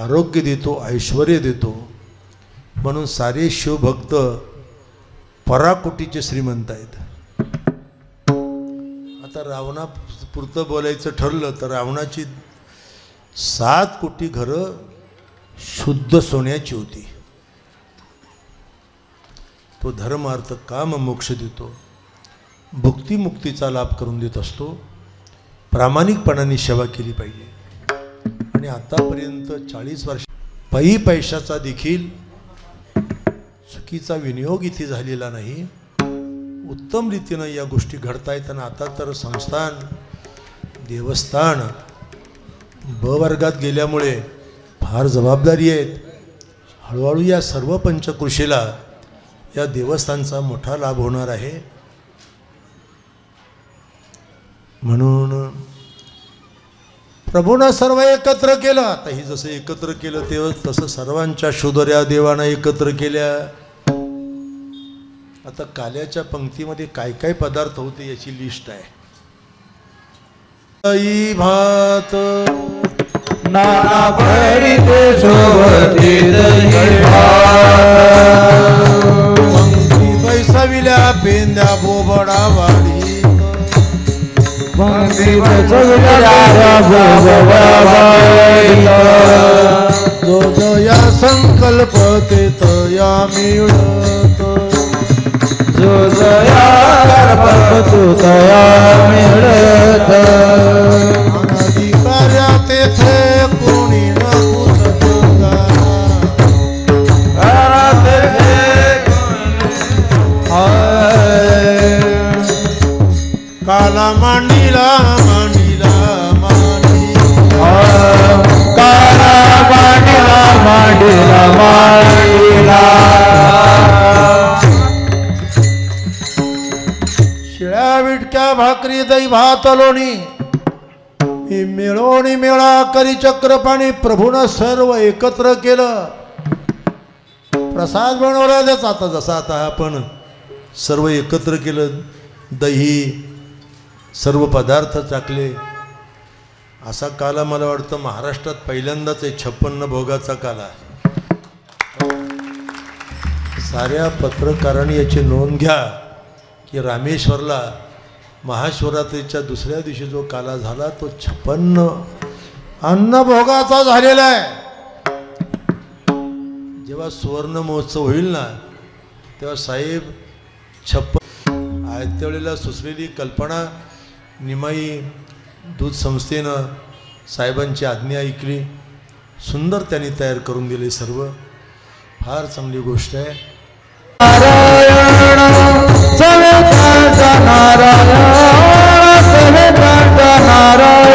[SPEAKER 3] आरोग्य देतो, ऐश्वर्य देतो. म्हणून सारे शिवभक्त पराकोटीचे श्रीमंत आहेत. आता रावणापुरतं बोलायचं ठरलं तर रावणाची 7 कोटी घरं शुद्ध सोन्याची होती. तो धर्म अर्थ काम मोक्ष देतो, भुक्ती मुक्तीचा लाभ करून देत असतो. प्रामाणिकपणाने सेवा केली पाहिजे. आणि आतापर्यंत 40 वर्ष पैशाचा देखील चुकीचा विनियोग इथे झालेला नाही. उत्तम रीतीनं या गोष्टी घडतायत. आणि आता तर संस्थान देवस्थान ब वर्गात गेल्यामुळे फार जबाबदारी आहेत. हळूहळू या सर्व पंचकृषीला या देवस्थानचा मोठा लाभ होणार आहे. म्हणून प्रभूनं सर्व एकत्र केलं. आता ही जसं एकत्र केलं तेव्हा तसं सर्वांच्या शोधऱ्या देवानं एकत्र केल्या. आता काल्याच्या पंक्तीमध्ये काय काय पदार्थ होते याची लिस्ट आहे. दही भात
[SPEAKER 1] नाना परिते शोभती दही भात.
[SPEAKER 3] पंक्ती बैसविल्या पेंद्या बोबडा वाडी.
[SPEAKER 1] पंक्ती बसविल्या बोबडा
[SPEAKER 3] जो जया संकल्प ते तया मिळत.
[SPEAKER 1] जो जया करपतु तया मिळत.
[SPEAKER 3] अनाधिकार्या तेथे कोणी काला मांडीला मांडीला मांडीला.
[SPEAKER 1] काला मांडीला मांडीला मांडीला.
[SPEAKER 3] शिळ्या विटक्या भाकरी दही भात लोणी मी मिळवणी मेळा करी चक्रपाणी. प्रभूनं सर्व एकत्र केलं, प्रसाद बनवला त्याचा. आता जसं आता आपण सर्व एकत्र केलं, दही सर्व पदार्थ चाकले. असा काला मला वाटतं महाराष्ट्रात पहिल्यांदाच आहे 56 भोगाचा काला. साऱ्या पत्रकारांनी याची नोंद घ्या की रामेश्वरला महाशिवरात्रीच्या दुसऱ्या दिवशी जो काला झाला तो 56 अन्नभोगाचा झालेला आहे. जेव्हा सुवर्ण महोत्सव होईल ना तेव्हा साहेब 56 आयत्या वेळेला सुचलेली कल्पना निमाई दूध संस्थेनं साहेबांची आज्ञा ऐकली. सुंदर त्यांनी तयार करून दिले. सर्व फार चांगली गोष्ट आहे.
[SPEAKER 1] नारायण सवेतांचा नारायण सवेतांचा नारायण.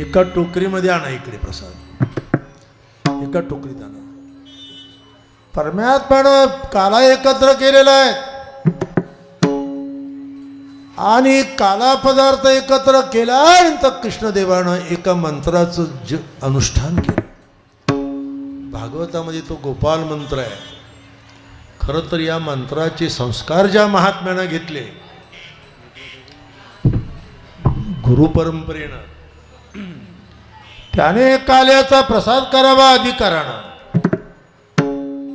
[SPEAKER 3] एका टोकरीमध्ये आणा इकडे प्रसाद. एका टोकरीत आणा. परमात्म्यानं काला एकत्र केलेला आहे आणि काला पदार्थ एकत्र केल्यानंतर कृष्णदेवानं एका मंत्राचं अनुष्ठान केलं. भागवतामध्ये तो गोपाल मंत्र आहे. खरं तर या मंत्राचे संस्कार ज्या महात्म्यानं घेतले गुरुपरंपरेनं त्याने काल्याचा प्रसाद करावा अधिकारानं.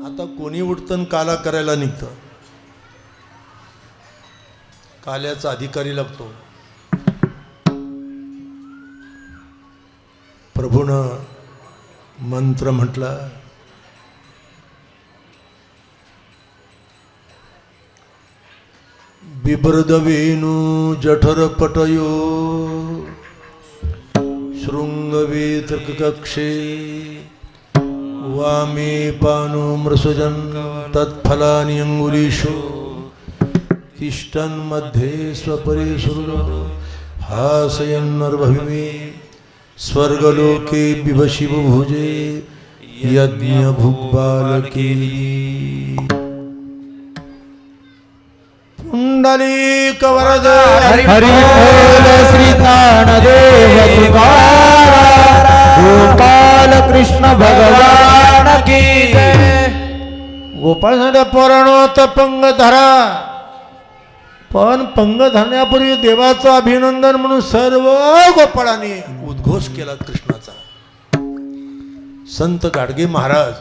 [SPEAKER 3] आता कोणी उठतन काला करायला निघतं. काल्याचा अधिकारी लागतो. प्रभूनं मंत्र म्हटला. बिभ्रद वेणू जठर पटयो शृंगवेतकक्षे वामे पानो मृसजन तत्फलानि अंगुलीषु तिष्ठन् मध्ये स्वपरेशुर हासयन्नर्भविमे स्वर्गलोके बिभषि बुभुजे यज्ञ भुग्बालके. पुंडलीक वरद
[SPEAKER 1] हरि बोल श्री ज्ञानदेव तुकाराम. गोपाल कृष्ण भगवान की जय.
[SPEAKER 3] गोपाळ पोराणो तपंग धरा पण पंग धरण्यापूर्वी देवाचं अभिनंदन म्हणून सर्व गोपाळांनी उद्घोष केला कृष्णाचा. संत गाडगे महाराज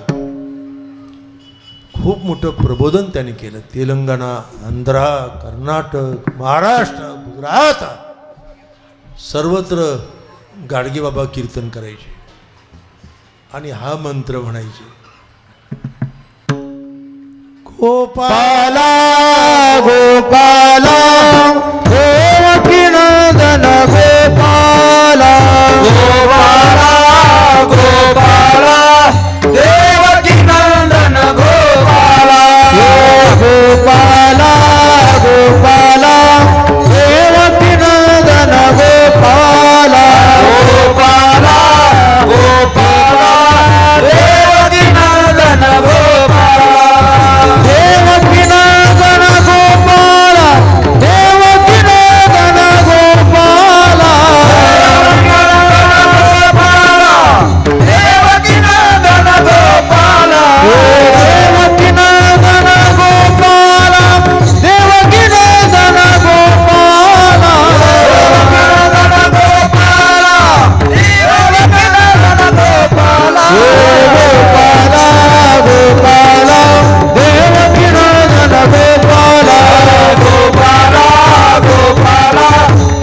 [SPEAKER 3] खूप मोठं प्रबोधन त्यांनी केलं. तेलंगणा, आंध्रा, कर्नाटक, महाराष्ट्र, गुजरात सर्वत्र गाडगे बाबा कीर्तन करायचे आणि हा मंत्र म्हणायचे. गोपाला
[SPEAKER 1] गोपाला देवकी नंदन गोपाला
[SPEAKER 2] गोपाला गोपाला देवकी नंदन गोपाला
[SPEAKER 1] गोपाला गोपाला देवकी नंदन गोपाला
[SPEAKER 2] गोपाला गोपाला देवकी नंदन गोपाला
[SPEAKER 1] देवकी नंदन गोपाला देवकी नंदन गोपाला
[SPEAKER 2] देवकी नंदन गोपाला
[SPEAKER 1] देवकी नंदन गोपाला देवकी नंदन गोपाला गोपाला गोपाला देवकी नंदन गोपाला
[SPEAKER 2] गोपाला गोपाला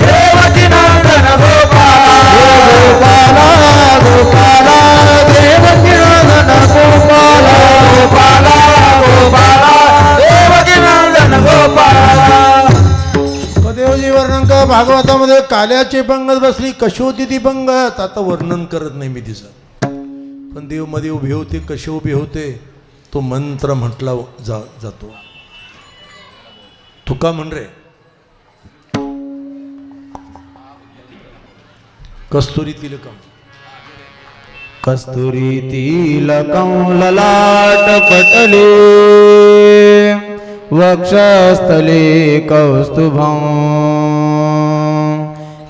[SPEAKER 2] देवकी नंदन गोपाला
[SPEAKER 1] गोपाला गोपाला देवकी नंदन गोपाला
[SPEAKER 2] गोपाला गोपाला देवकी नंदन गोपाला.
[SPEAKER 3] देवजी वर्णन का भागवतामध्ये काल्याची पंगत बसली. कशी होती ती पंगत आता वर्णन करत नाही मी तिचं, पण देव मध्ये उभे होते. कसे उभे होते तो मंत्र म्हटला जातो. तुका म्हण रे कस्तुरी तिलकम
[SPEAKER 1] कस्तुरी तिलकं ललाट पटले वक्षस्थले कौस्तुभं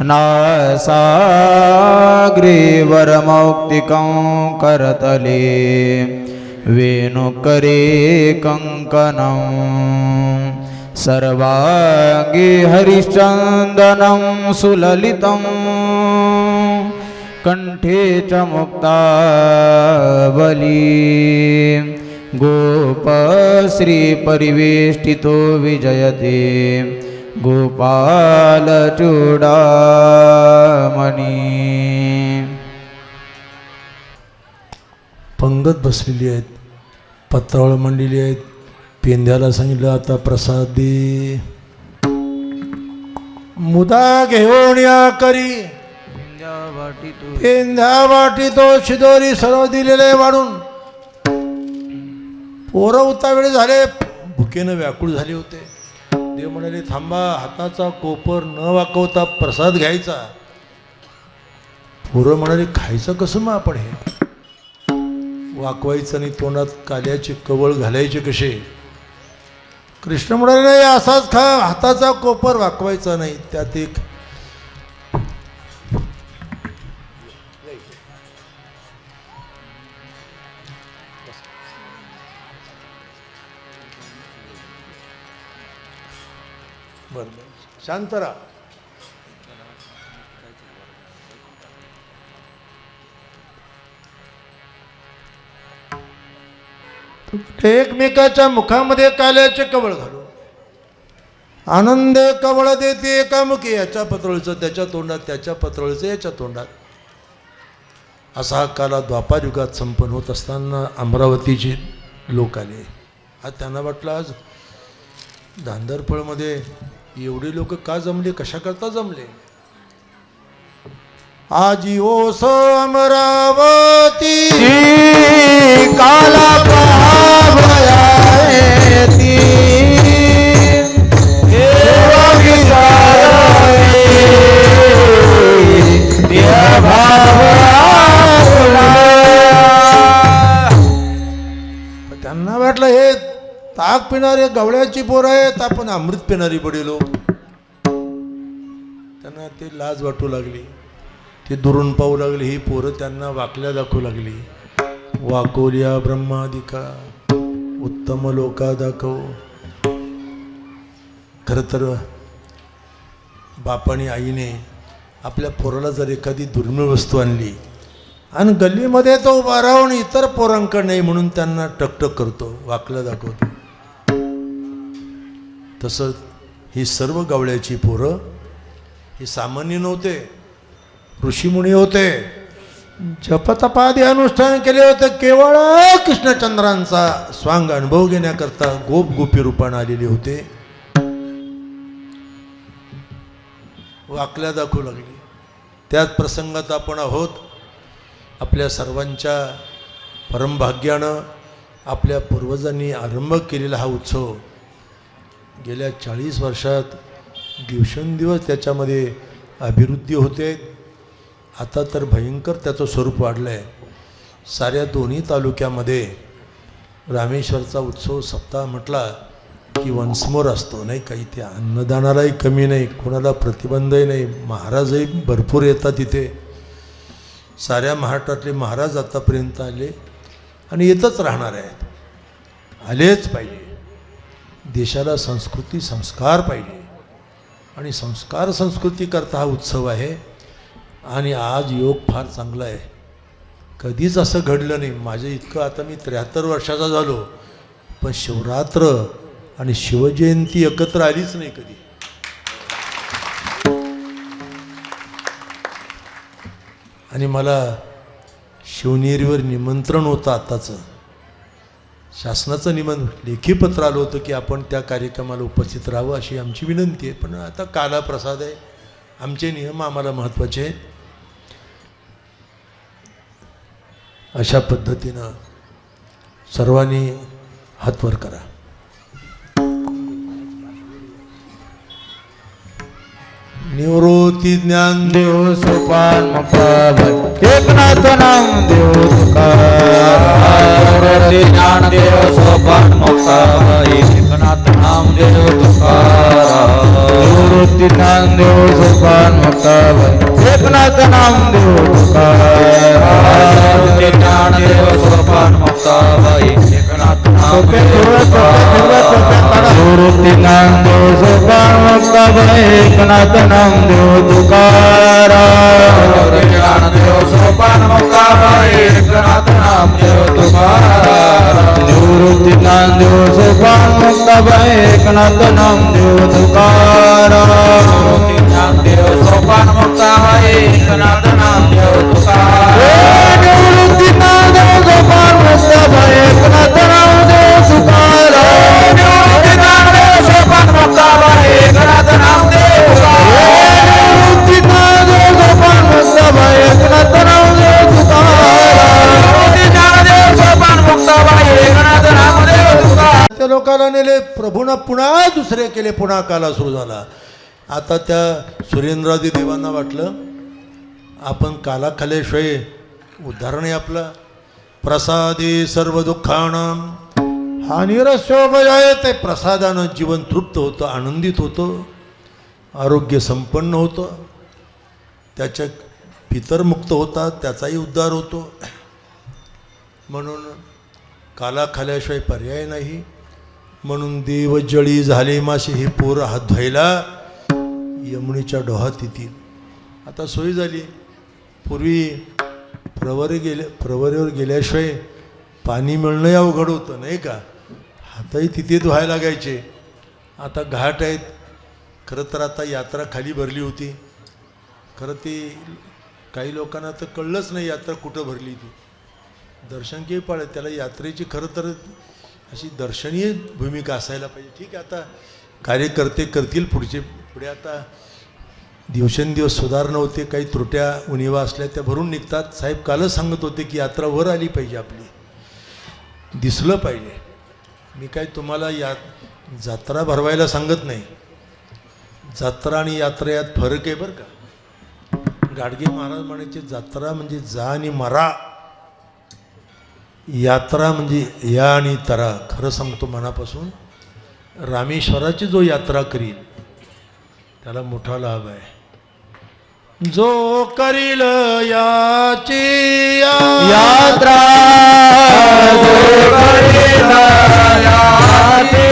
[SPEAKER 1] नासाग्रे वरमौक्तिकं करतले वेणुकरे कङ्कणं सर्वाङ्गे हरिश्चन्दनं सुललितं कंठे च मुक्तावली गोपश्री परिवेष्टितो विजयते गोपालचूडामणी. पंगत बसलेली आहेत, पत्रावळ मांडलेली आहेत. पेंद्याला सांगितलं आता प्रसाद दे. मुदा घेऊन या करी पेंद्या वाटी तो शिदोरी सर्व दिलेले वाढून. पोरं उतावेळे झाले, भुकेनं व्याकुळ झाले होते. देव म्हणाले थांबा, हाताचा कोपर न वाकवता प्रसाद घ्यायचा. पोरं म्हणाले खायचं कसं मग आपण हे? वाकवायचं आणि तोंडात काल्याचे कवळ घालायचे कसे? कृष्ण म्हणाले नाही, असाच खा, हाताचा कोपर वाकवायचा नाही. त्यात एक बरं शांत राहा. एकमेकाच्या मुखामध्ये काल्याचे कवळ घालू. आनंद कवळ देते एकामुखी, याच्या पत्रावळीचं त्याच्या तोंडात, त्याच्या पत्रावळीचं याच्या तोंडात. असा हा काला द्वापार युगात संपन्न होत असताना अमरावतीचे लोक आले. आज त्यांना वाटलं आज धांदरफळमध्ये एवढे लोक का जमले, कशा करता जमले? आजी ओस अमरावती काला पहावयाती
[SPEAKER 3] त्यांना वाटलं हे ताक पिणारे गवळ्याची पोरं आहेत, आपण अमृत पिणारी बडेलो. त्यांना ते लाज वाटू लागली, ते दुरून पाहू लागले. ही पोरं त्यांना वाकल्या दाखवू लागली. वाकोल्या ब्रह्मादिका उत्तम लोका दाखव. खरं तर बापाने आईने आपल्या पोराला जर एखादी दुर्मिळ वस्तू आणली आणि गल्लीमध्ये तो उभा राहून इतर पोरांकडे नाही म्हणून त्यांना टकटक करतो, वाकलं दाखवतो, तसं ही सर्व गवळ्याची पोरं ही सामान्य नव्हते, ऋषीमुनी होते, जपतपादी अनुष्ठान केले होते, केवळ कृष्णचंद्रांचा स्वांग अनुभव घेण्याकरता गोप गोपी रूपाने आलेले होते. वाकल्या दाखवू लागली. त्याच प्रसंगात आपण आहोत. आपल्या सर्वांच्या परमभाग्यानं आपल्या पूर्वजांनी आरंभ केलेला हा उत्सव गेल्या 40 वर्षात दिवसेंदिवस त्याच्यामध्ये अभिवृद्धी होते. आता तर भयंकर त्याचं स्वरूप वाढलं आहे. साऱ्या दोन्ही तालुक्यामध्ये रामेश्वरचा उत्सव सप्ताह म्हटला की वन्समोर असतो नाही का. इथे अन्नदानालाही कमी नाही, कोणाला प्रतिबंधही नाही, महाराजही भरपूर येतात इथे. साऱ्या महाराष्ट्रातले महाराज आतापर्यंत आले आणि येतच राहणार आहेत, आलेच पाहिजे. देशाला संस्कृती संस्कार पाहिजे आणि संस्कार संस्कृती करता हा उत्सव आहे. आणि आज योग फार चांगला आहे. कधीच असं घडलं नाही माझ्या इतकं. आता मी 73 वर्षाचा झालो पण शिवरात्र आणि शिवजयंती एकत्र आलीच नाही कधी. आणि मला शिवनेरीवर निमंत्रण होतं आताचं, शासनाचं लेखी पत्र आलं होतं की आपण त्या कार्यक्रमाला उपस्थित राहावं अशी आमची विनंती आहे. पण आता कालाप्रसाद आहे, आमचे नियम आम्हाला महत्त्वाचे आहेत. अशा पद्धतीनं सर्वांनी हात वर करा. निवृत्ती ज्ञान
[SPEAKER 2] देव सोपान मुक्ताबाई एकनाथ नाम देव तुकार ज्ञान देव सोपान मुक्ताबाई एकनाथ नाम देव तुकार निवृत्ती ज्ञान देव सोपान मुक्ताबाई एकनाथ नाम देव तुकार ज्ञान देव सोपान मुक्ताबाई एकनाथ नाम निवृत्ती ज्ञान देव सोपान मुक्ताबाई एकनाथ नाम देव तुकारा ज्ञानदेव सोपान मुक्ताबाई एकनाथ नाम देव तुकारा निवृत्ती ज्ञानदेव सोपान मुक्ताबाई एकनाथ नाम देव तुकारा निवृत्ती ज्ञानदेव सोपान मुक्ताबाई एकनाथ नाम देव तुकारा निवृत्ती ज्ञानदेव सोपान मुक्ताबाई एकनाथ नाम देव तुकारा निवृत्ती ज्ञानदेव सोपान मुक्ताबाई एकनाथ नाम देव तुकारा
[SPEAKER 3] त्या लोकांना नेले प्रभूंना, पुन्हा दुसरे केले, पुन्हा काला सुरू झाला. आता त्या सुरेंद्रादी देवांना वाटलं आपण काला खाल्याशिवाय उद्धार नाही आपला. प्रसादे सर्व दुःखानं हा निरस्योपय. ते प्रसादानं जीवन तृप्त होतं, आनंदित होतं, आरोग्य संपन्न होतं, त्याच्या पितरमुक्त होतात, त्याचाही उद्धार होतो. म्हणून काला खाल्याशिवाय पर्याय नाही. म्हणून देवजळी झाले मासे हे पोर हात धुवायला यमुनेच्या डोहात येतील. आता सोय झाली. पूर्वी प्रवरेवर गेल्याशिवाय पाणी मिळणंही अवघड होतं नाही का. हातही तिथे धुवायला लागायचे. आता घाट आहेत. खरं तर आता यात्रा खाली भरली होती. खरं ते काही लोकांना तर कळलंच नाही यात्रा कुठं भरली ती. दर्शन केव्हा पाळत त्याला यात्रेची खरं तर अशी दर्शनीय भूमिका असायला पाहिजे. ठीक आहे, आता कार्यकर्ते करतील पुढे. आता दिवसेंदिवस सुधारणा होते. काही त्रुट्या उणिवा असल्या त्या भरून निघतात. साहेब कालच सांगत होते की यात्रा वर आली पाहिजे, आपली दिसलं पाहिजे. मी काय तुम्हाला जत्रा भरवायला सांगत नाही. जत्रा आणि यात्रा यात फरक आहे बरं का. गाडगे महाराज म्हणायचे जत्रा म्हणजे जा आणि मरा, यात्रा म्हणजे या आणि तरा. खरं सांगतो मनापासून, रामेश्वराची जो यात्रा करील त्याला मोठा लाभ आहे. जो करील याची
[SPEAKER 2] यात्रा जो करील याची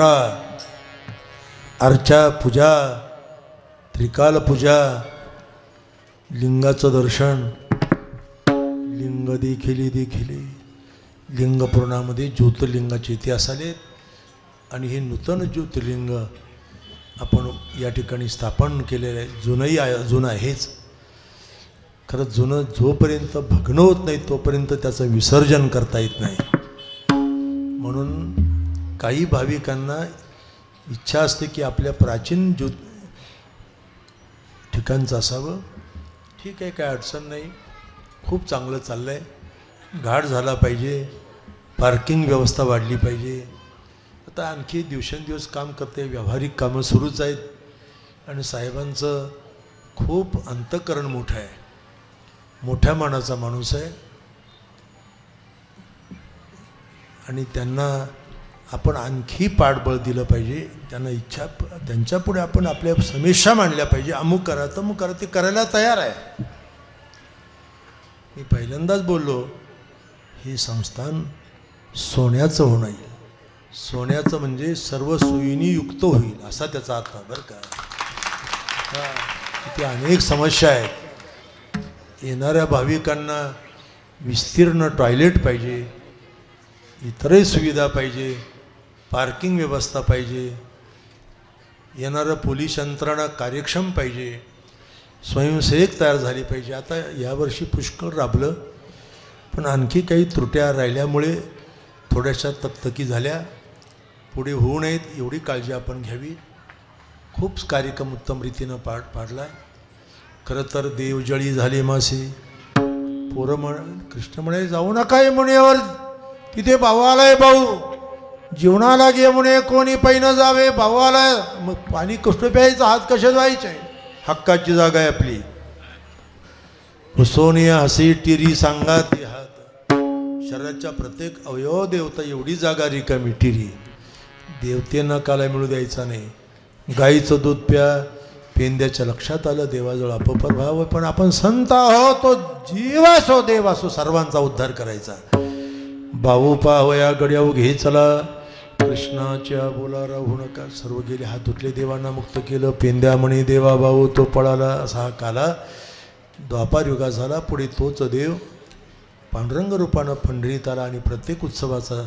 [SPEAKER 3] यात्रा, अर्चा, पूजा, त्रिकाल पूजा, लिंगाचं दर्शन, लिंग देखिले लिंग पुराणामध्ये ज्योतिर्लिंगाचे इतिहास आलेत आणि हे नूतन ज्योतिर्लिंग आपण या ठिकाणी स्थापन केलेलं आहे. जुनं आहेच. खरं जुनं जोपर्यंत भग्न होत नाही तोपर्यंत त्याचं विसर्जन करता येत नाही. म्हणून काही भाविकांना इच्छा असते की आपल्या प्राचीन ठिकाणचं असावं. ठीक आहे, काय अडचण नाही, खूप चांगलं चाललं आहे. घाट झाला पाहिजे, पार्किंग व्यवस्था वाढली पाहिजे. आता आणखी दिवसेंदिवस काम करते, व्यावहारिक कामं सुरूच आहेत आणि साहेबांचं खूप अंतःकरण मोठं आहे, मोठ्या मानाचा माणूस आहे आणि त्यांना आपण आणखी पाठबळ दिलं पाहिजे. त्यांना इच्छा, त्यांच्यापुढे आपण आपल्या समीक्षा मांडल्या पाहिजे. अमुक करा तमुक करा, ते करायला तयार आहे. मी पहिल्यांदाच बोललो, हे संस्थान सोन्याचं होणार. सोन्याचं म्हणजे सर्व सोयीनी युक्त होईल असा त्याचा अर्थ, बरं का. इथे अनेक समस्या आहेत. येणाऱ्या भाविकांना विस्तीर्ण टॉयलेट पाहिजे, इतरही सुविधा पाहिजे, पार्किंग व्यवस्था पाहिजे, येणारं पोलीस यंत्रणा कार्यक्षम पाहिजे, स्वयंसेवक तयार झाली पाहिजे. आता यावर्षी पुष्कळ राबलं, पण आणखी काही त्रुट्या राहिल्यामुळे थोड्याशा तकतकी झाल्या. पुढे होऊ नयेत एवढी काळजी आपण घ्यावी. खूप कार्यक्रम उत्तम रीतीनं पाडला. खरं तर देवजळी झाले मासे, पोरं कृष्ण म्हणे जाऊ नका ये मुनेवर, तिथे भाऊ आलाय, भाऊ जीवनाला गे म्हणे, कोणी पैनं जावे, भाऊ आलाय. मग पाणी कसं प्यायचं, हात कसे धुवायचे, हक्काची जागा आहे आपली. हुसोनिया हसी टिरी सांगा ते हात. शरीराच्या प्रत्येक अवयव देवता एवढी जागा रिकामी टिरी. देवतेंना काला मिळू द्यायचा नाही. गाईचं दूध प्या, पेंद्याच्या लक्षात आलं देवाजवळ अपपर भाव. पण आपण संत आहो, तो जीव असो देव असो, सर्वांचा उद्धार करायचा. भाऊ पाहया गड्याऊ घे चला, कृष्णाच्या बोला राहू नका. सर्व गेले, हात धुतले, देवांना मुक्त केलं. पेंद्या म्हणे देवा भाऊ तो पळाला. असा हा काला द्वापार युगा झाला. पुढे तोच देव पांडुरंग रूपानं पंढरीत आला आणि प्रत्येक उत्सवाचा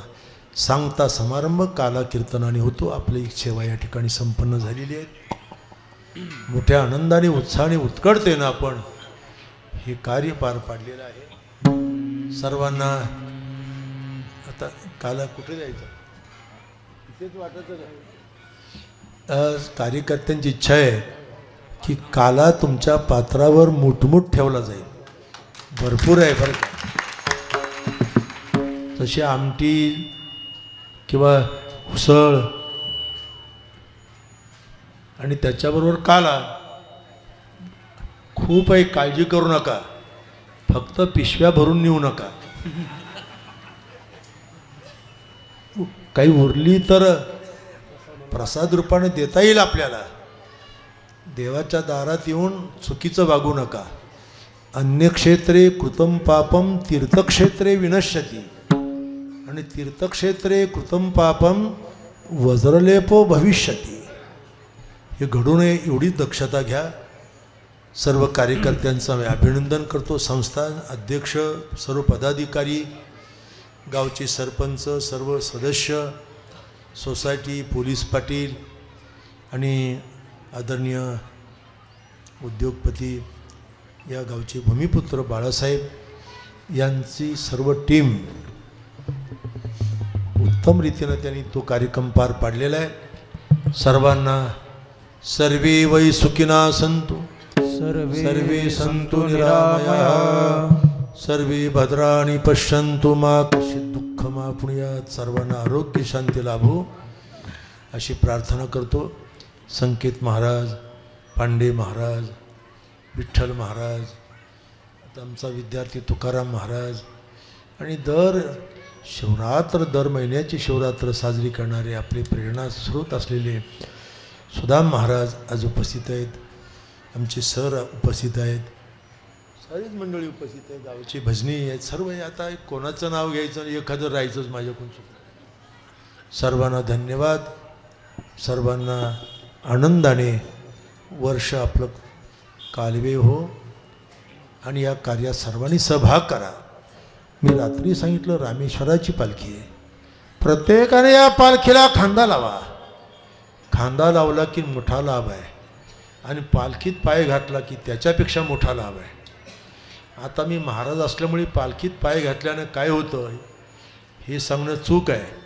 [SPEAKER 3] सांगता समारंभ काला कीर्तनाने होतो. आपली सेवा या ठिकाणी संपन्न झालेली आहे. मोठ्या आनंदाने, उत्साहाने, उत्कटतेनं आपण हे कार्य पार पाडलेलं आहे. सर्वांना आता काला कुठे जायचं इथेच वाटत नाही. कार्यकर्त्यांची इच्छा आहे की काला तुमच्या पात्रावर मुठमुठ ठेवला जाईल. भरपूर आहे बरं का. तशी आमटी किंवा उसळ आणि त्याच्याबरोबर काला खूप आहे. काळजी करू नका, फक्त पिशव्या भरून नेऊ नका. काही उरली तर प्रसाद रूपाने देता येईल आपल्याला. देवाच्या दारात येऊन चुकीचं वागू नका. अन्यक्षेत्रे कृतं पापम तीर्थक्षेत्रे विनश्यती, आणि तीर्थक्षेत्रे कृतं पापम वज्रलेपो भविष्यती. हे घडू नये एवढी दक्षता घ्या. सर्व कार्यकर्त्यांचं मी अभिनंदन करतो. संस्थान अध्यक्ष, सर्व पदाधिकारी, गावचे सरपंच, सर्व सदस्य, सोसायटी, पोलीस पाटील आणि आदरणीय उद्योगपती, या गावचे भूमिपुत्र बाळासाहेब यांची सर्व टीम उत्तम रीतीनं त्यांनी तो कार्यक्रम पार पाडलेला आहे. सर्वांना सर्वे वै सुखिना संतु, सर्वे संतु निरामयाः, सर्वे भद्राणि पश्यन्तु मा कश्चित् दुःखमाप्नुयात्. सर्वांना आरोग्य शांती लाभो अशी प्रार्थना करतो. संकेत महाराज, पांडे महाराज, विठ्ठल महाराज, आता आमचा विद्यार्थी तुकाराम महाराज आणि दर महिन्याची शिवरात्र साजरी करणारे आपले प्रेरणा स्रोत असलेले सुदाम महाराज आज उपस्थित आहेत. आमचे सर उपस्थित आहेत. सारीच मंडळी उपस्थित आहेत. गावची भजनी आहेत. सर्व आता कोणाचं नाव घ्यायचं आणि एखादं राहायचंच माझ्याकडून. सर्वांना धन्यवाद.
[SPEAKER 1] सर्वांना आनंदाने वर्ष आपलं कालवे हो आणि या कार्यात सर्वांनी सहभाग करा. मी रात्री सांगितलं रामेश्वराची पालखी आहे. प्रत्येकाने या पालखीला खांदा लावा. खांदा लावला की मोठा लाभ आहे आणि पालखीत पाय घातला की त्याच्यापेक्षा मोठा लाभ आहे. आता मी महाराज असल्यामुळे पालखीत पाय घातल्यानं काय होतं हे सांगणं चूक आहे.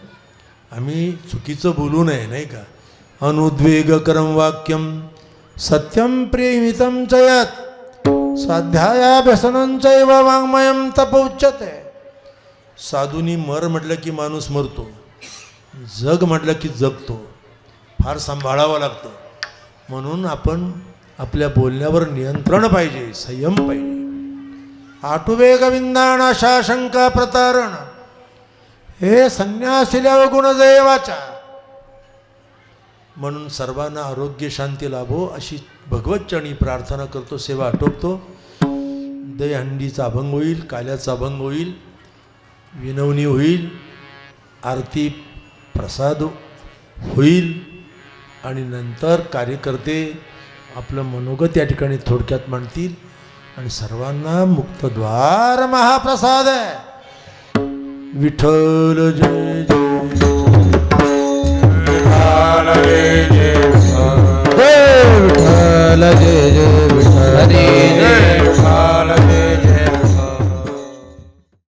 [SPEAKER 1] आम्ही चुकीचं बोलू नये नाही का. अनुद्वेगकरं वाक्यम सत्यम प्रेमितं च यत् स्वाध्यायाभ्यसनं चैव वाङ्मयं तपोच्यते. साधूनी मर म्हटलं की माणूस मरतो, जग म्हटलं की जगतो. फार सांभाळावं लागतं. म्हणून आपण आपल्या बोलण्यावर नियंत्रण पाहिजे, संयम पाहिजे. आटुवेग विंदाणाशा शंका प्रतारण हे संन्यासिल्या गुणदैवाचा. म्हणून सर्वांना आरोग्य शांती लाभो अशी भगवतचरणी प्रार्थना करतो. सेवा आटोपतो. दहीहंडीचा अभंग होईल, काल्याचा अभंग होईल, विनवणी होईल, आरती प्रसाद होईल आणि नंतर कार्यकर्ते आपलं मनोगत या ठिकाणी थोडक्यात मांडतील आणि सर्वांना मुक्तद्वार महाप्रसाद आहे. विठ्ठल जय जय
[SPEAKER 2] विठ्ठल जय